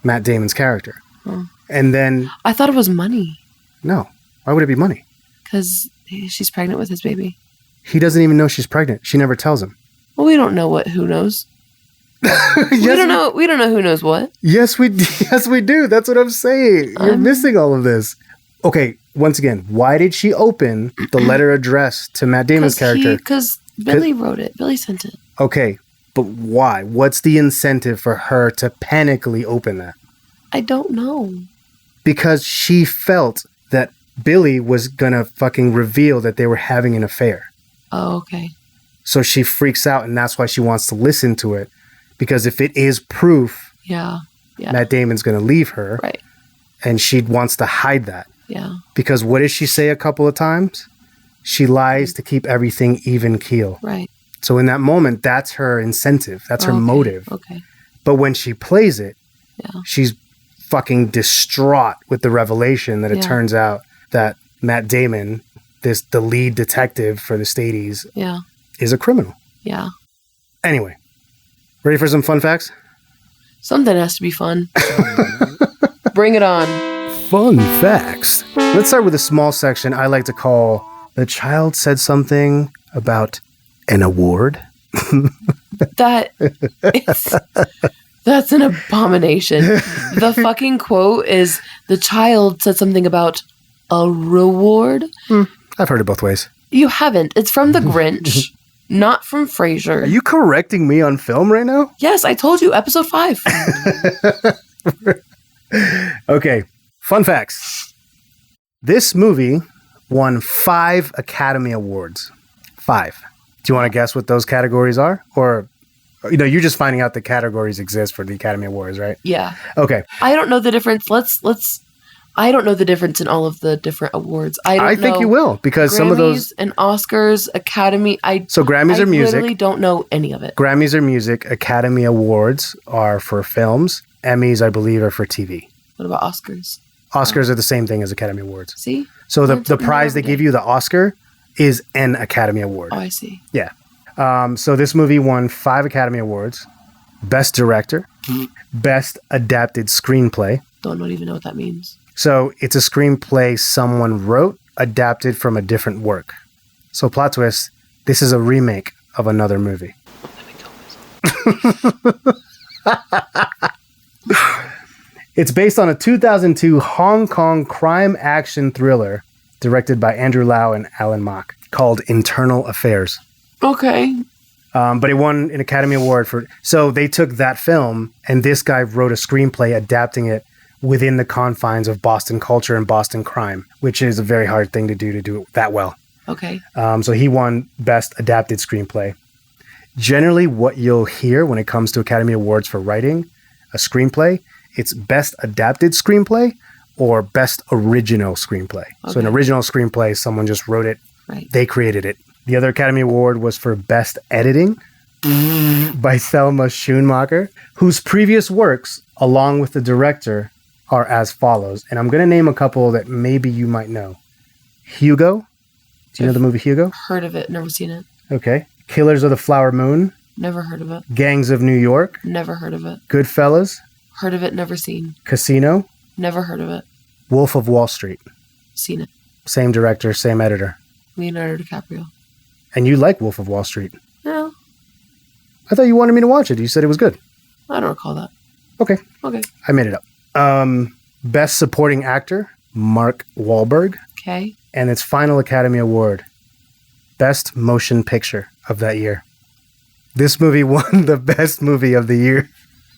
Matt Damon's character. Oh. And then... I thought it was money. No. Why would it be money? Because she's pregnant with his baby. He doesn't even know she's pregnant. She never tells him. Well, we don't know who knows. We don't know who knows what. Yes, we do. That's what I'm saying. You're missing all of this. Okay, once again, why did she open the letter addressed to Matt Damon's character? Because Billy wrote it. Billy sent it. Okay, but why? What's the incentive for her to panically open that? I don't know. Because she felt that Billy was gonna fucking reveal that they were having an affair. Oh, okay. So she freaks out, and that's why she wants to listen to it. Because if it is proof, Matt Damon's going to leave her. Right. And she wants to hide that. Yeah. Because what does she say a couple of times? She lies to keep everything even keel. Right. So in that moment, that's her incentive. That's her motive. Okay. But when she plays it, she's fucking distraught with the revelation that it turns out that Matt Damon, the lead detective for the Stadies, is a criminal. Yeah. Anyway. Ready for some fun facts? Something has to be fun. Bring it on. Fun facts. Let's start with a small section I like to call The Child Said Something About an Award. That's an abomination. The fucking quote is, the child said something about a reward. I've heard it both ways. You haven't. It's from The Grinch. Not from Frasier. Are you correcting me on film right now? Yes, I told you. Episode 5. Okay. Fun facts. This movie won 5 Academy Awards. 5. Do you want to guess what those categories are? Or, you're just finding out the categories exist for the Academy Awards, right? Yeah. Okay. I don't know the difference. I don't know the difference in all of the different awards. I think you will, because Grammys some of those and Oscars, Academy. So Grammys are music. I literally don't know any of it. Grammys are music. Academy Awards are for films. Emmys, I believe, are for TV. What about Oscars? Oscars are the same thing as Academy Awards. See? So the prize they give you, the Oscar, is an Academy Award. Oh, I see. Yeah. So this movie won 5 Academy Awards. Best Director, Best Adapted Screenplay. Don't even know what that means. So it's a screenplay someone wrote, adapted from a different work. So plot twist, this is a remake of another movie. Let me kill myself. It's based on a 2002 Hong Kong crime action thriller directed by Andrew Lau and Alan Mak called Internal Affairs. Okay. But it won an Academy Award for... So they took that film, and this guy wrote a screenplay adapting it within the confines of Boston culture and Boston crime, which is a very hard thing to do it that well. Okay. So he won Best Adapted Screenplay. Generally, what you'll hear when it comes to Academy Awards for writing a screenplay, it's Best Adapted Screenplay or Best Original Screenplay. Okay. So an original screenplay, someone just wrote it. Right. They created it. The other Academy Award was for Best Editing by Thelma Schoonmaker, whose previous works, along with the director, are as follows. And I'm going to name a couple that maybe you might know. Hugo. Do you know the movie Hugo? Heard of it. Never seen it. Okay. Killers of the Flower Moon. Never heard of it. Gangs of New York. Never heard of it. Goodfellas. Heard of it. Never seen. Casino. Never heard of it. Wolf of Wall Street. Seen it. Same director, same editor. Leonardo DiCaprio. And you like Wolf of Wall Street? No. I thought you wanted me to watch it. You said it was good. I don't recall that. Okay. Okay. I made it up. Best Supporting Actor, Mark Wahlberg. Okay. And its final Academy Award, Best Motion Picture of that year. This movie won the Best Movie of the Year.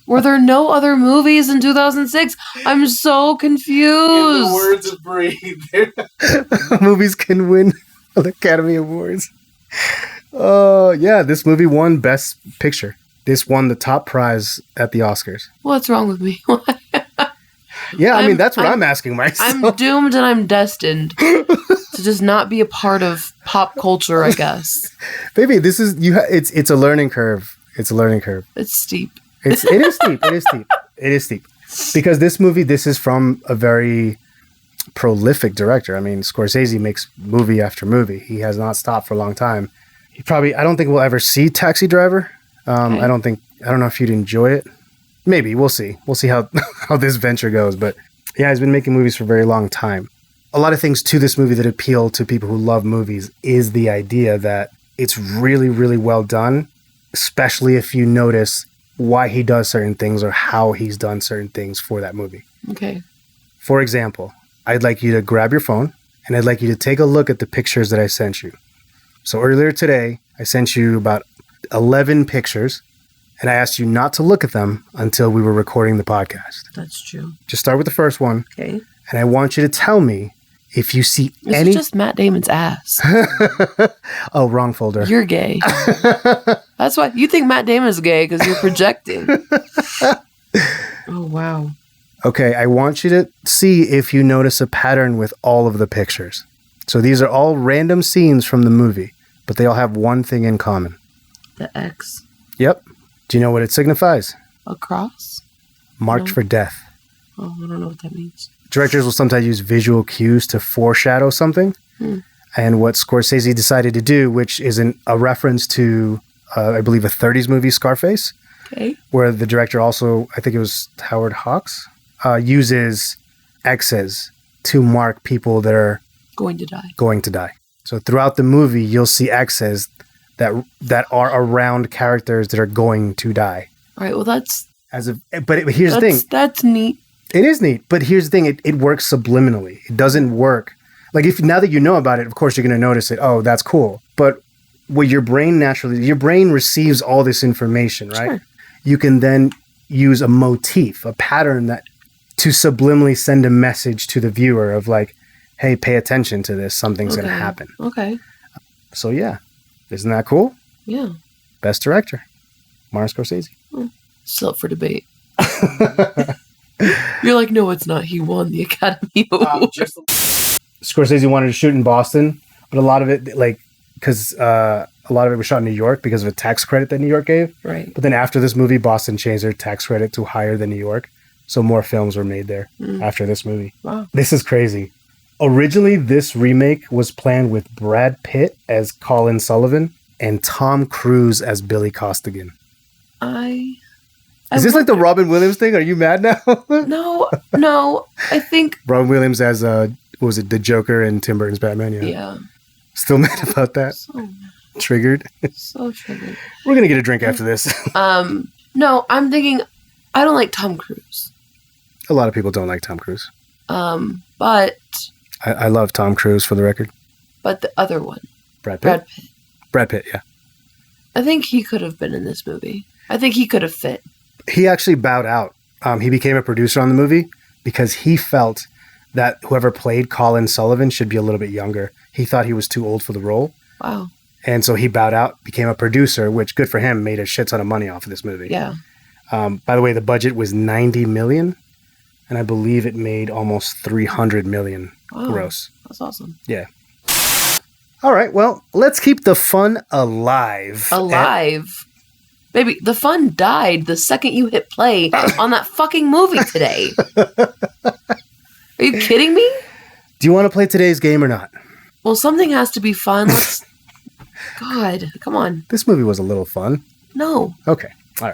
Were there no other movies in 2006? I'm so confused. In the words of Bree, movies can win the Academy Awards. Oh, yeah. This movie won Best Picture. This won the top prize at the Oscars. What's wrong with me? Yeah, I mean, that's what I'm asking myself. I'm doomed and I'm destined to just not be a part of pop culture, I guess. Baby, this is it's a learning curve. It's a learning curve. It's steep. It is steep. It is steep. It is steep. Because this is from a very prolific director. I mean, Scorsese makes movie after movie. He has not stopped for a long time. I don't think we'll ever see Taxi Driver. Okay. I don't know if you'd enjoy it. Maybe. We'll see. We'll see how this venture goes. But yeah, he's been making movies for a very long time. A lot of things to this movie that appeal to people who love movies is the idea that it's really, really well done, especially if you notice why he does certain things or how he's done certain things for that movie. Okay. For example, I'd like you to grab your phone and I'd like you to take a look at the pictures that I sent you. So earlier today, I sent you about 11 pictures and I asked you not to look at them until we were recording the podcast. That's true. Just start with the first one. Okay. And I want you to tell me if you see any... It's just Matt Damon's ass. Oh, wrong folder. You're gay. That's why you think Matt Damon is gay, because you're projecting. Oh, wow. Okay, I want you to see if you notice a pattern with all of the pictures. So these are all random scenes from the movie, but they all have one thing in common. The X. Yep. Do you know what it signifies? A cross? Marked for death. Oh, I don't know what that means. Directors will sometimes use visual cues to foreshadow something. And what Scorsese decided to do, which is a reference to, I believe, a 30s movie, Scarface, okay, where the director also, I think it was Howard Hawks, uses X's to mark people that are going to die. So throughout the movie, you'll see X's that are around characters that are going to die. All right, well, here's the thing. That's neat. It is neat, but here's the thing. It works subliminally. It doesn't work. Like, if now that you know about it, of course, you're going to notice it. Oh, that's cool. But what your brain receives all this information, right? Sure. You can then use a motif, a pattern to subliminally send a message to the viewer of like, hey, pay attention to this. Something's going to happen. Okay. So, yeah. Isn't that cool? Yeah. Best director, Martin Scorsese. Still up for debate. You're like, no, it's not. He won the Academy Award. Scorsese wanted to shoot in Boston, but a lot of it, because a lot of it was shot in New York because of a tax credit that New York gave. Right. But then after this movie, Boston changed their tax credit to higher than New York. So more films were made there after this movie. Wow. This is crazy. Originally, this remake was planned with Brad Pitt as Colin Sullivan and Tom Cruise as Billy Costigan. Is this like the Robin Williams thing? Are you mad now? No. I think Robin Williams as the Joker in Tim Burton's Batman? Yeah. Still mad about that? So mad. Triggered? So triggered. We're going to get a drink after this. No, I'm thinking I don't like Tom Cruise. A lot of people don't like Tom Cruise. But I love Tom Cruise, for the record. But the other one. Brad Pitt? Brad Pitt, yeah. I think he could have been in this movie. I think he could have fit. He actually bowed out. He became a producer on the movie because he felt that whoever played Colin Sullivan should be a little bit younger. He thought he was too old for the role. Wow. And so he bowed out, became a producer, which, good for him, made a shit ton of money off of this movie. Yeah. By the way, the budget was $90 million, and I believe it made almost $300 million gross. That's awesome. Yeah. All right, well, let's keep the fun alive. Baby, the fun died the second you hit play on that fucking movie today. Are you kidding me? Do you want to play today's game or not? Well, something has to be fun. God, come on. This movie was a little fun. No. Okay. All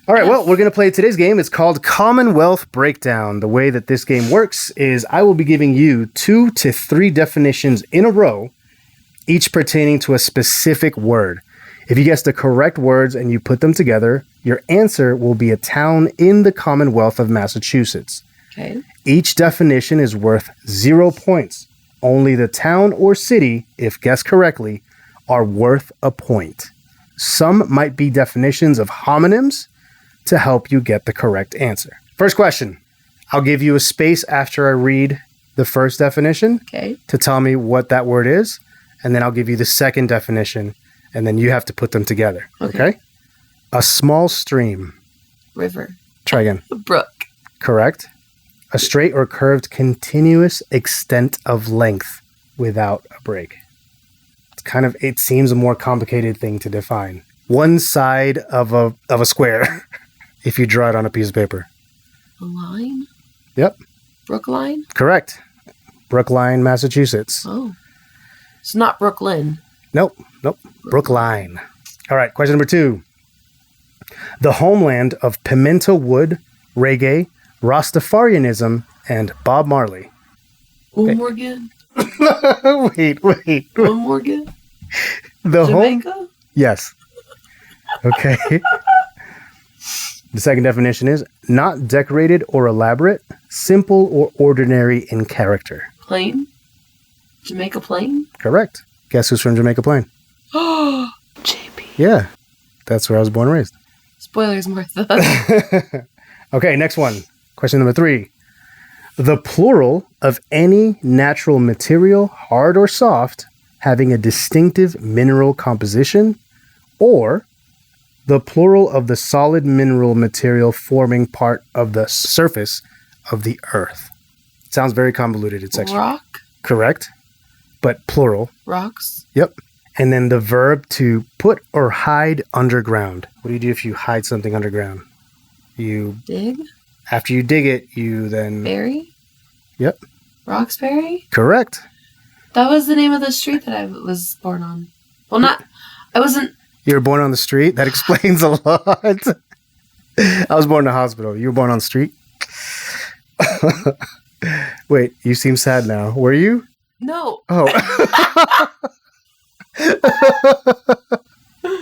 right. Well, we're going to play today's game. It's called Commonwealth Breakdown. The way that this game works is I will be giving you 2 to 3 definitions in a row, each pertaining to a specific word. If you guess the correct words and you put them together, your answer will be a town in the Commonwealth of Massachusetts. Okay. Each definition is worth 0 points. Only the town or city, if guessed correctly, are worth a point. Some might be definitions of homonyms to help you get the correct answer. First question. I'll give you a space after I read the first definition to tell me what that word is. and then I'll give you the second definition, and then you have to put them together. Okay? A small stream. River. Try again. A brook. Correct. A straight or curved continuous extent of length without a break. It seems a more complicated thing to define. One side of a square if you draw it on a piece of paper. A line? Yep. Brookline? Correct. Brookline, Massachusetts. Oh. It's not Brooklyn. Nope. Brookline. All right, question number 2. The homeland of pimento wood, reggae, Rastafarianism, and Bob Marley. One more again? Wait. One more again? Jamaica? Yes. Okay. The second definition is not decorated or elaborate, simple or ordinary in character. Plain? Jamaica Plain? Correct. Guess who's from Jamaica Plain? Oh, JP. Yeah. That's where I was born and raised. Spoilers, Martha. Okay, next one. Question number 3. The plural of any natural material, hard or soft, having a distinctive mineral composition, or the plural of the solid mineral material forming part of the surface of the earth. Sounds very convoluted. It's actually Rock? correct, but plural. Rocks? Yep. And then the verb to put or hide underground. What do you do if you hide something underground? You dig? After you dig it, you then... Bury? Yep. Roxbury? Correct. That was the name of the street that I was born on. Well, I wasn't... You were born on the street? That explains a lot. I was born in a hospital. You were born on the street? Wait, you seem sad now. Were you? No. Oh.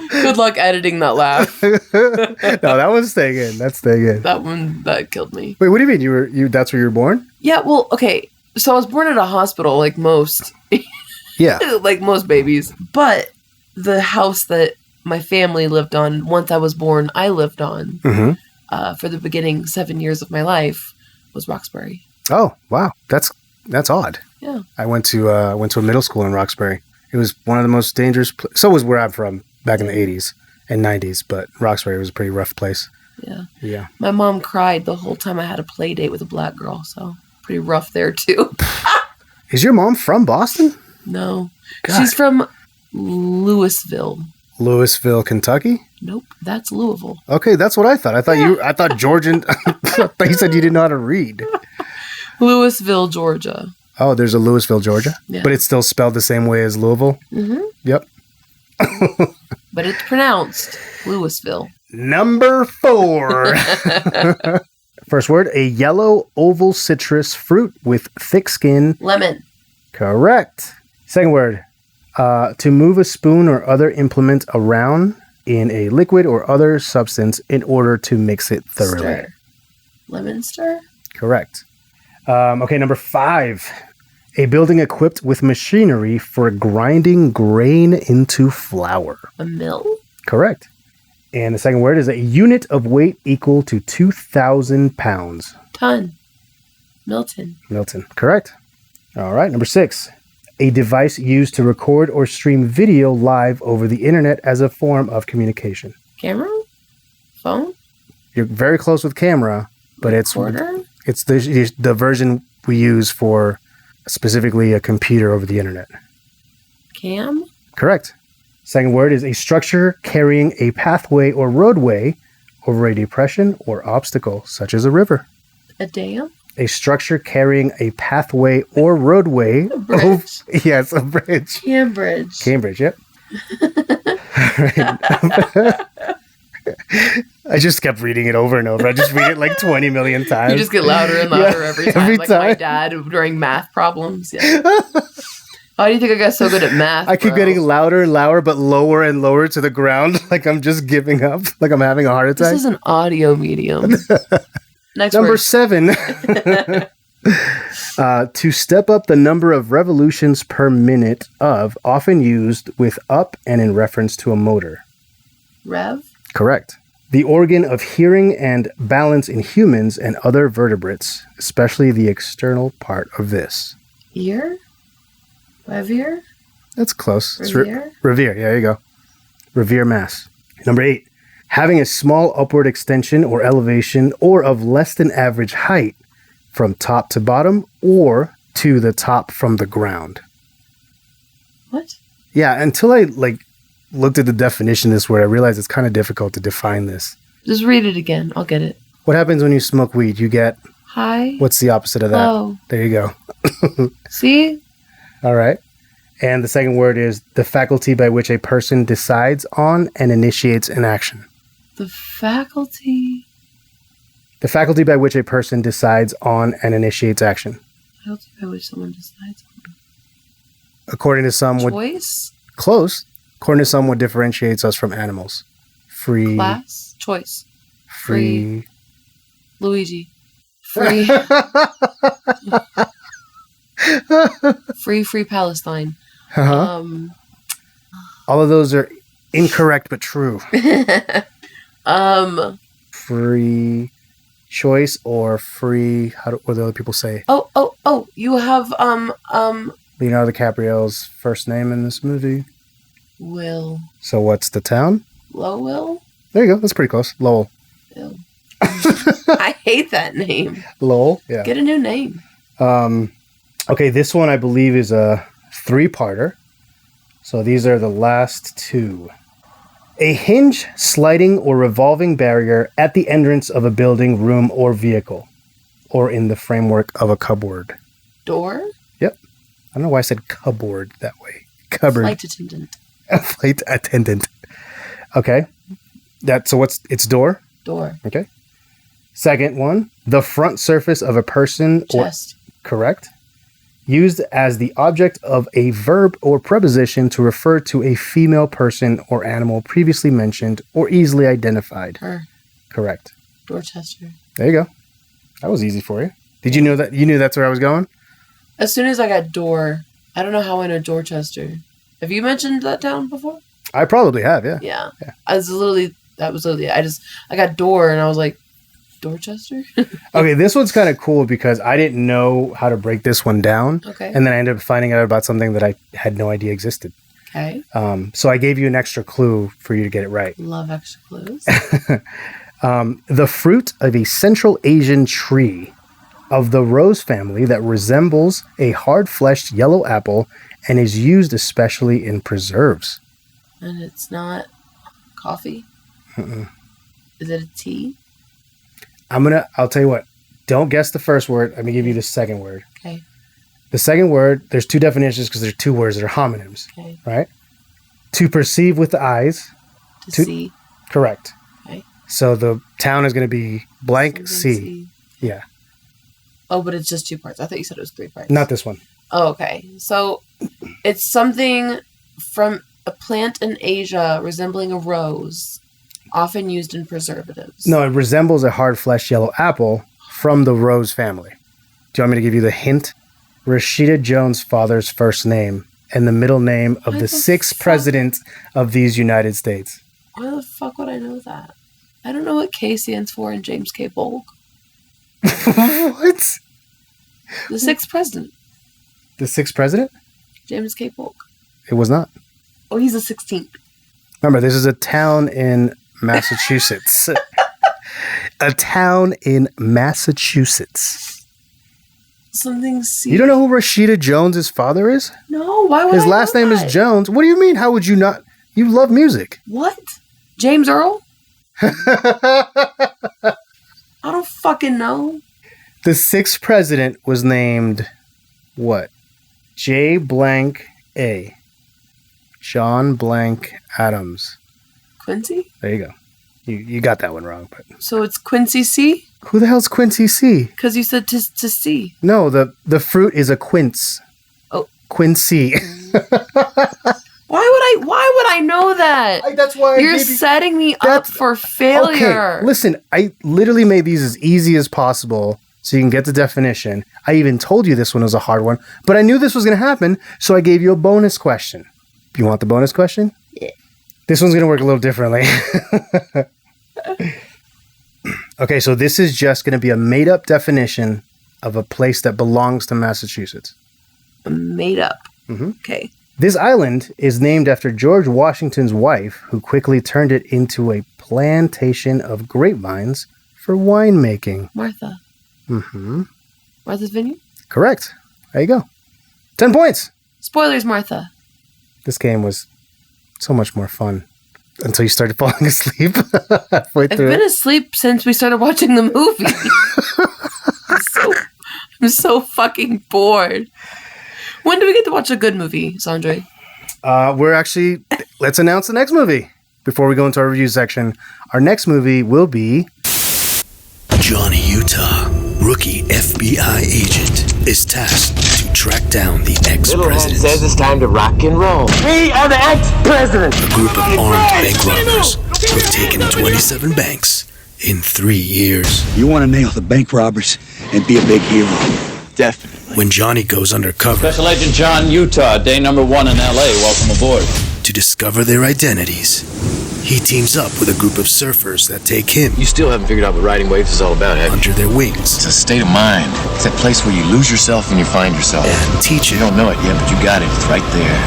Good luck editing that laugh. No, that one's staying in. That's staying in. That killed me. Wait, what do you mean? You that's where you were born? Yeah, well, okay. So I was born at a hospital like most. Yeah. Like most babies. But the house that my family lived on, once I was born, I lived on for the beginning 7 years of my life was Roxbury. Oh, wow. That's odd. Yeah. I went to a middle school in Roxbury. It was one of the most dangerous so was where I'm from back in the 80s and 90s, but Roxbury was a pretty rough place. Yeah. Yeah. My mom cried the whole time I had a play date with a black girl, so pretty rough there too. Is your mom from Boston? No. God. She's from Louisville. Louisville, Kentucky? Nope, that's Louisville. Okay, that's what I thought. I thought Georgian. I thought you said you didn't know how to read. Louisville, Georgia. Oh, there's a Louisville, Georgia? Yeah. But it's still spelled the same way as Louisville? Mm-hmm. Yep. But it's pronounced Louisville. Number 4. First word, a yellow oval citrus fruit with thick skin. Lemon. Correct. Second word, to move a spoon or other implement around in a liquid or other substance in order to mix it thoroughly. Stir. Lemon stir? Correct. Okay, number 5. A building equipped with machinery for grinding grain into flour. A mill? Correct. And the second word is a unit of weight equal to 2,000 pounds. Ton. Milton. Correct. All right, number 6. A device used to record or stream video live over the internet as a form of communication. Camera? Phone? You're very close with camera, but Recorder? it's the version we use for specifically a computer over the internet. Cam? Correct. Second word is a structure carrying a pathway or roadway over a depression or obstacle, such as a river. A dam? A structure carrying a pathway or roadway. A bridge. Yes, a bridge. Cambridge, yep. I just kept reading it over and over. I just read it like 20 million times. You just get louder and louder every time. Every like time. My dad during math problems. Yeah. How do you think I got so good at math? I keep getting louder and louder, but lower and lower to the ground. Like I'm just giving up. Like I'm having a heart attack. This is an audio medium. Next Number word. 7. To step up the number of revolutions per minute of, often used with up and in reference to a motor. Rev? Correct. The organ of hearing and balance in humans and other vertebrates, especially the external part of this. Ear? Rev ear? That's close. Revere? Revere. Yeah, there you go. Revere, Mass. Number 8. Having a small upward extension or elevation or of less than average height from top to bottom or to the top from the ground. What? Yeah, until I looked at the definition of this word, I realized it's kind of difficult to define this. Just read it again. I'll get it. What happens when you smoke weed? You get... High. What's the opposite of that? Low. There you go. See? All right. And the second word is the faculty by which a person decides on and initiates an action. The faculty? The faculty by which a person decides on and initiates action. Faculty by which someone decides on. According to some... Choice? Close. According to some, what differentiates us from animals. Free... Class? Choice. Free... Luigi. Free... Free Palestine. Uh-huh. All of those are incorrect but true. Free choice or free... what do other people say? Oh! You have Leonardo DiCaprio's first name in this movie. Will. So what's the town? Lowell? There you go. That's pretty close. Lowell. Ew. I hate that name. Lowell? Yeah. Get a new name. Okay, this one I believe is a 3-parter. So these are the last 2. A hinge, sliding, or revolving barrier at the entrance of a building, room, or vehicle, or in the framework of a cupboard. Door? Yep. I don't know why I said cupboard that way. Cupboard. Flight attendant. A flight attendant. Okay. It's door? Door. Okay. Second one, the front surface of a person. Chest. Correct. Used as the object of a verb or preposition to refer to a female person or animal previously mentioned or easily identified. Her. Correct. Dorchester. There you go. That was easy for you. Did you know that? You knew that's where I was going? As soon as I got door, I don't know how I know Dorchester. Have you mentioned that town before? I probably have, yeah. Yeah. I got door and I was like, Dorchester? Okay, this one's kind of cool because I didn't know how to break this one down. Okay. And then I ended up finding out about something that I had no idea existed. Okay. So I gave you an extra clue for you to get it right. Love extra clues. The fruit of a Central Asian tree of the rose family that resembles a hard-fleshed yellow apple and is used especially in preserves. And it's not coffee? Mm-mm. Is it a tea? I'll tell you what, don't guess the first word. I'm going to give you the second word. Okay. The second word, there's 2 definitions because there's 2 words that are homonyms. Okay. Right? To perceive with the eyes. To see. Correct. Okay. So the town is going to be blank C. Yeah. Oh, but it's just 2 parts. I thought you said it was 3 parts. Not this one. Oh, okay. So it's something from a plant in Asia resembling a rose, often used in preservatives. No, it resembles a hard-fleshed yellow apple from the rose family. Do you want me to give you the hint? Rashida Jones' father's first name and the middle name of the 6th president of these United States. Why the fuck would I know that? I don't know what K stands for in James K. Polk. What? The 6th president. The 6th president? James K. Polk. It was not. Oh, he's the 16th. Remember, this is a town in Massachusetts. A town in Massachusetts. Something You don't know who Rashida Jones' father is? No, why would His last name is Jones. What do you mean? How would you not? You love music. What? James Earl? I don't fucking know. The 6th president was named what? J. Blank A. John Blank Adams. Quincy? There you go. You got that one wrong, but so it's Quincy C? Who the hell's Quincy C? Because you said to C. No, the fruit is a quince. Oh, Quincy. Why would I know that? That's why you're setting me up for failure. Okay, listen, I literally made these as easy as possible so you can get the definition. I even told you this one was a hard one, but I knew this was going to happen, so I gave you a bonus question. You want the bonus question? Yeah. This one's going to work a little differently. Okay, so this is just going to be a made-up definition of a place that belongs to Massachusetts. Made up? Mm-hmm. Okay. This island is named after George Washington's wife, who quickly turned it into a plantation of grapevines for winemaking. Martha. Mm-hmm. Martha's Vineyard? Correct. There you go. 10 points. Spoilers, Martha. This game was so much more fun until you started falling asleep halfway through. I've been asleep since we started watching the movie. I'm so fucking bored. When do we get to watch a good movie, Xandre? Let's announce the next movie before we go into our review section. Our next movie will be Johnny Utah, rookie FBI agent, is tasked to track down the ex-president. Says it's time to rock and roll. We are the ex-president. A group of armed bank robbers who have taken 27 banks in 3 years. You want to nail the bank robbers and be a big hero. Definitely. When Johnny goes undercover Special Agent John Utah, day number 1 in L.A. Welcome aboard. to discover their identities, he teams up with a group of surfers that take him You still haven't figured out what riding waves is all about, have you? under their wings It's a state of mind. It's that place where you lose yourself and you find yourself. and teach You him don't know it yet, but you got it. It's right there.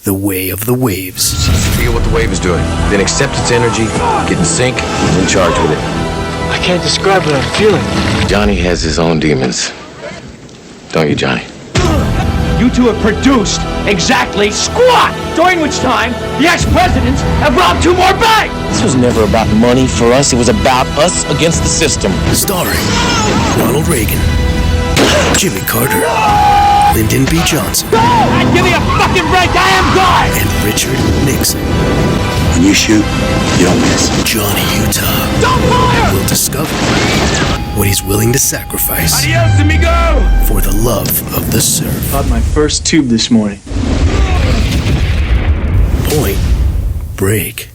the way of the waves. Feel what the wave is doing. Then accept its energy, get in sync, and in charge with it. I can't describe what I'm feeling. Johnny has his own demons. Don't you, Johnny? You two have produced exactly squat, during which time the ex-presidents have robbed 2 more banks. This was never about money for us. It was about us against the system. Starring Ronald Reagan, Jimmy Carter, Lyndon B. Johnson, And give me a fucking break, I am God! and Richard Nixon. When you shoot, you don't miss. Johnny Utah Don't fire! will discover what he's willing to sacrifice Adios, amigo! for the love of the surf. Caught my first tube this morning. Point Break.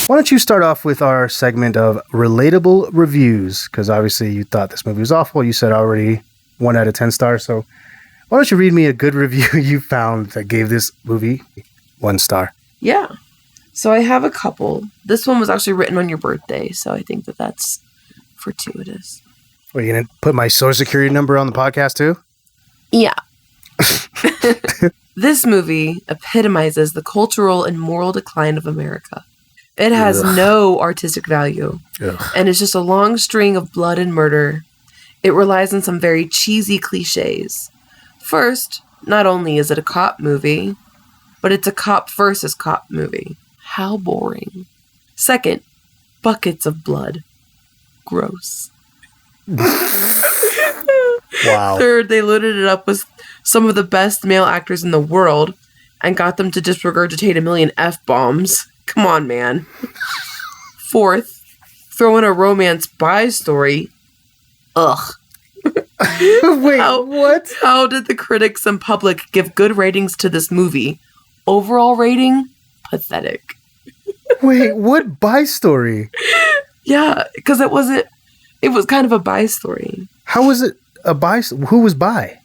Why don't you start off with our segment of relatable reviews? Because obviously you thought this movie was awful. You said already 1 out of 10 stars. So why don't you read me a good review you found that gave this movie 1 star? Yeah. So I have a couple. This one was actually written on your birthday, so I think that's fortuitous. Are you going to put my social security number on the podcast too? Yeah. This movie epitomizes the cultural and moral decline of America. It has no artistic value, and it's just a long string of blood and murder. It relies on some very cheesy cliches. First, not only is it a cop movie, but it's a cop versus cop movie. How boring. Second, buckets of blood. Gross. Wow. Third, they loaded it up with some of the best male actors in the world and got them to just regurgitate a million F-bombs. Come on, man. Fourth, throw in a romance spy story. Ugh. Wait, what? How did the critics and public give good ratings to this movie? Overall rating? Pathetic. Wait, what bi story? Yeah, because it was kind of a bi story. How was it a bi? Who was bi?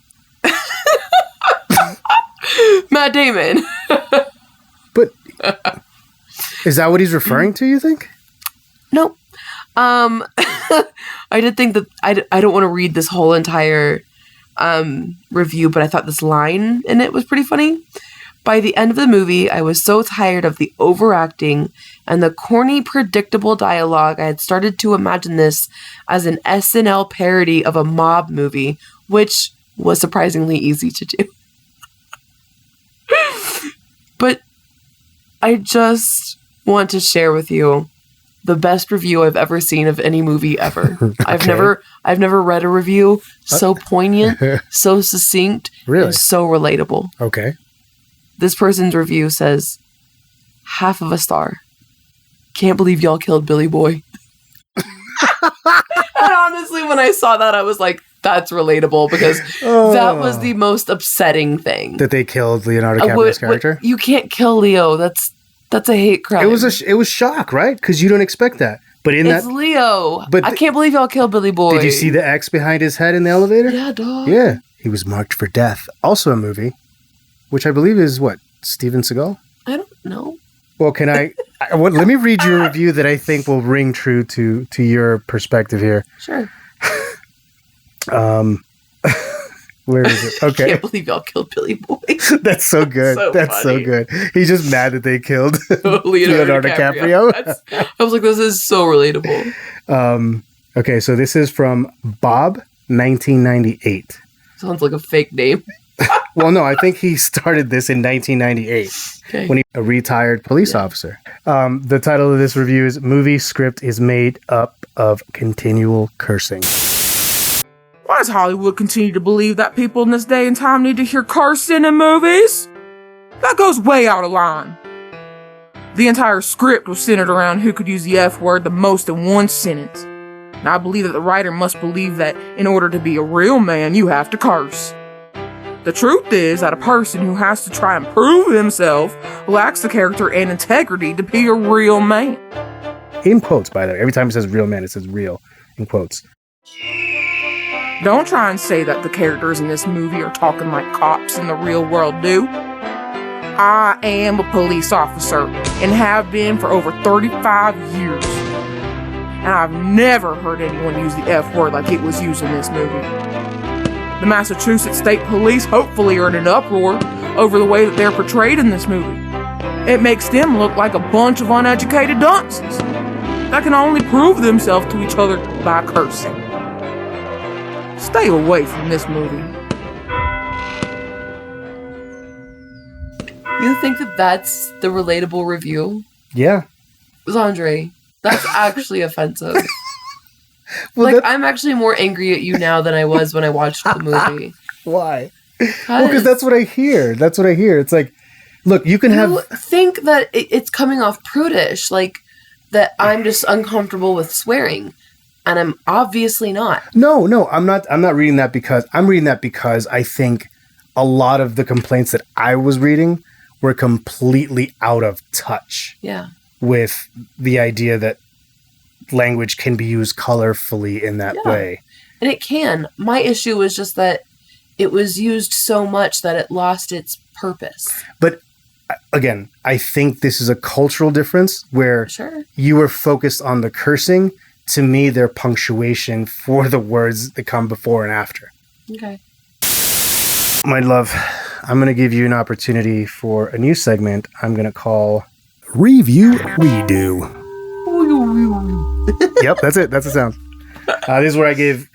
Matt Damon. But is that what he's referring to, you think? Nope. I did think that I don't want to read this whole entire review, but I thought this line in it was pretty funny. By the end of the movie, I was so tired of the overacting and the corny, predictable dialogue, I had started to imagine this as an SNL parody of a mob movie, which was surprisingly easy to do. But I just want to share with you the best review I've ever seen of any movie ever. Okay. I've never read a review so poignant, so succinct, Really? and so relatable. Okay. This person's review says, 1/2 of a star. Can't believe y'all killed Billy Boy. And honestly, when I saw that, I was like, that's relatable, because that was the most upsetting thing. That they killed Leonardo DiCaprio's character? You can't kill Leo. That's a hate crime. It was shock, right? Because you don't expect that. But It's Leo. But I can't believe y'all killed Billy Boy. did you see the X behind his head in the elevator? Yeah, dog. Yeah. He was marked for death. Also a movie, which I believe is what? Steven Seagal? I don't know. Well, can let me read you a review that I think will ring true to your perspective here. Sure. Where is it? Okay. I can't believe y'all killed Billy Boy. That's so good. That's so good. He's just mad that they killed Leonardo DiCaprio. I was like, this is so relatable. Okay, so this is from Bob, 1998. Sounds like a fake name. Well, no, I think he started this in 1998 when he was a retired police officer. The title of this review is Movie Script is Made Up of Continual Cursing. Why does Hollywood continue to believe that people in this day and time need to hear cursing in movies? That goes way out of line. The entire script was centered around who could use the F word the most in one sentence. And I believe that the writer must believe that in order to be a real man, you have to curse. The truth is that a person who has to try and prove himself lacks the character and integrity to be a real man. In quotes, by the way. Every time it says real man, it says real in quotes. Don't try and say that the characters in this movie are talking like cops in the real world do. I am a police officer and have been for over 35 years. And I've never heard anyone use the F word like it was used in this movie. The Massachusetts State Police hopefully are in an uproar over the way that they're portrayed in this movie. It makes them look like a bunch of uneducated dunces that can only prove themselves to each other by cursing. Stay away from this movie. You think that that's the relatable review? Yeah. Xandre, that's actually offensive. Well, I'm actually more angry at you now than I was when I watched the movie. Why? Well, because that's what I hear. That's what I hear. It's like, look, you think that it's coming off prudish, like that I'm just uncomfortable with swearing, and I'm obviously not. No, I'm not. I'm not reading that because I think a lot of the complaints that I was reading were completely out of touch. Yeah. With the idea that language can be used colorfully in that way. And it can. My issue was just that it was used so much that it lost its purpose. But again, I think this is a cultural difference where you were focused on the cursing. To me, they're punctuation for the words that come before and after. Okay. My love, I'm going to give you an opportunity for a new segment I'm going to call Review Redo. Yep, that's it. That's the sound. This is where I give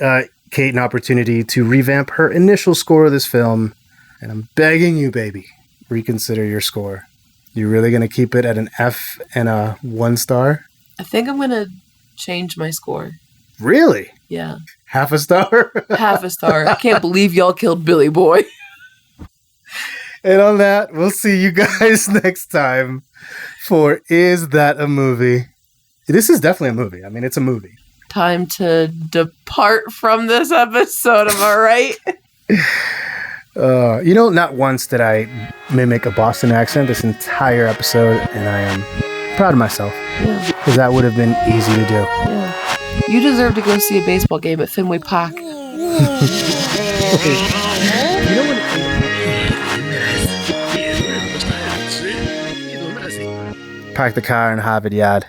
Cate an opportunity to revamp her initial score of this film. And I'm begging you, baby, reconsider your score. You really going to keep it at an F and a 1 star? I think I'm going to change my score. Really? Yeah. Half a star? Half a star. I can't believe y'all killed Billy Boy. And on that, we'll see you guys next time for Is That a Movie? This is definitely a movie. I mean, it's a movie. Time to depart from this episode, am I right? Not once did I mimic a Boston accent this entire episode, and I am proud of myself. Yeah. Because that would have been easy to do. Yeah. You deserve to go see a baseball game at Fenway Park. Park the car in Harvard Yard.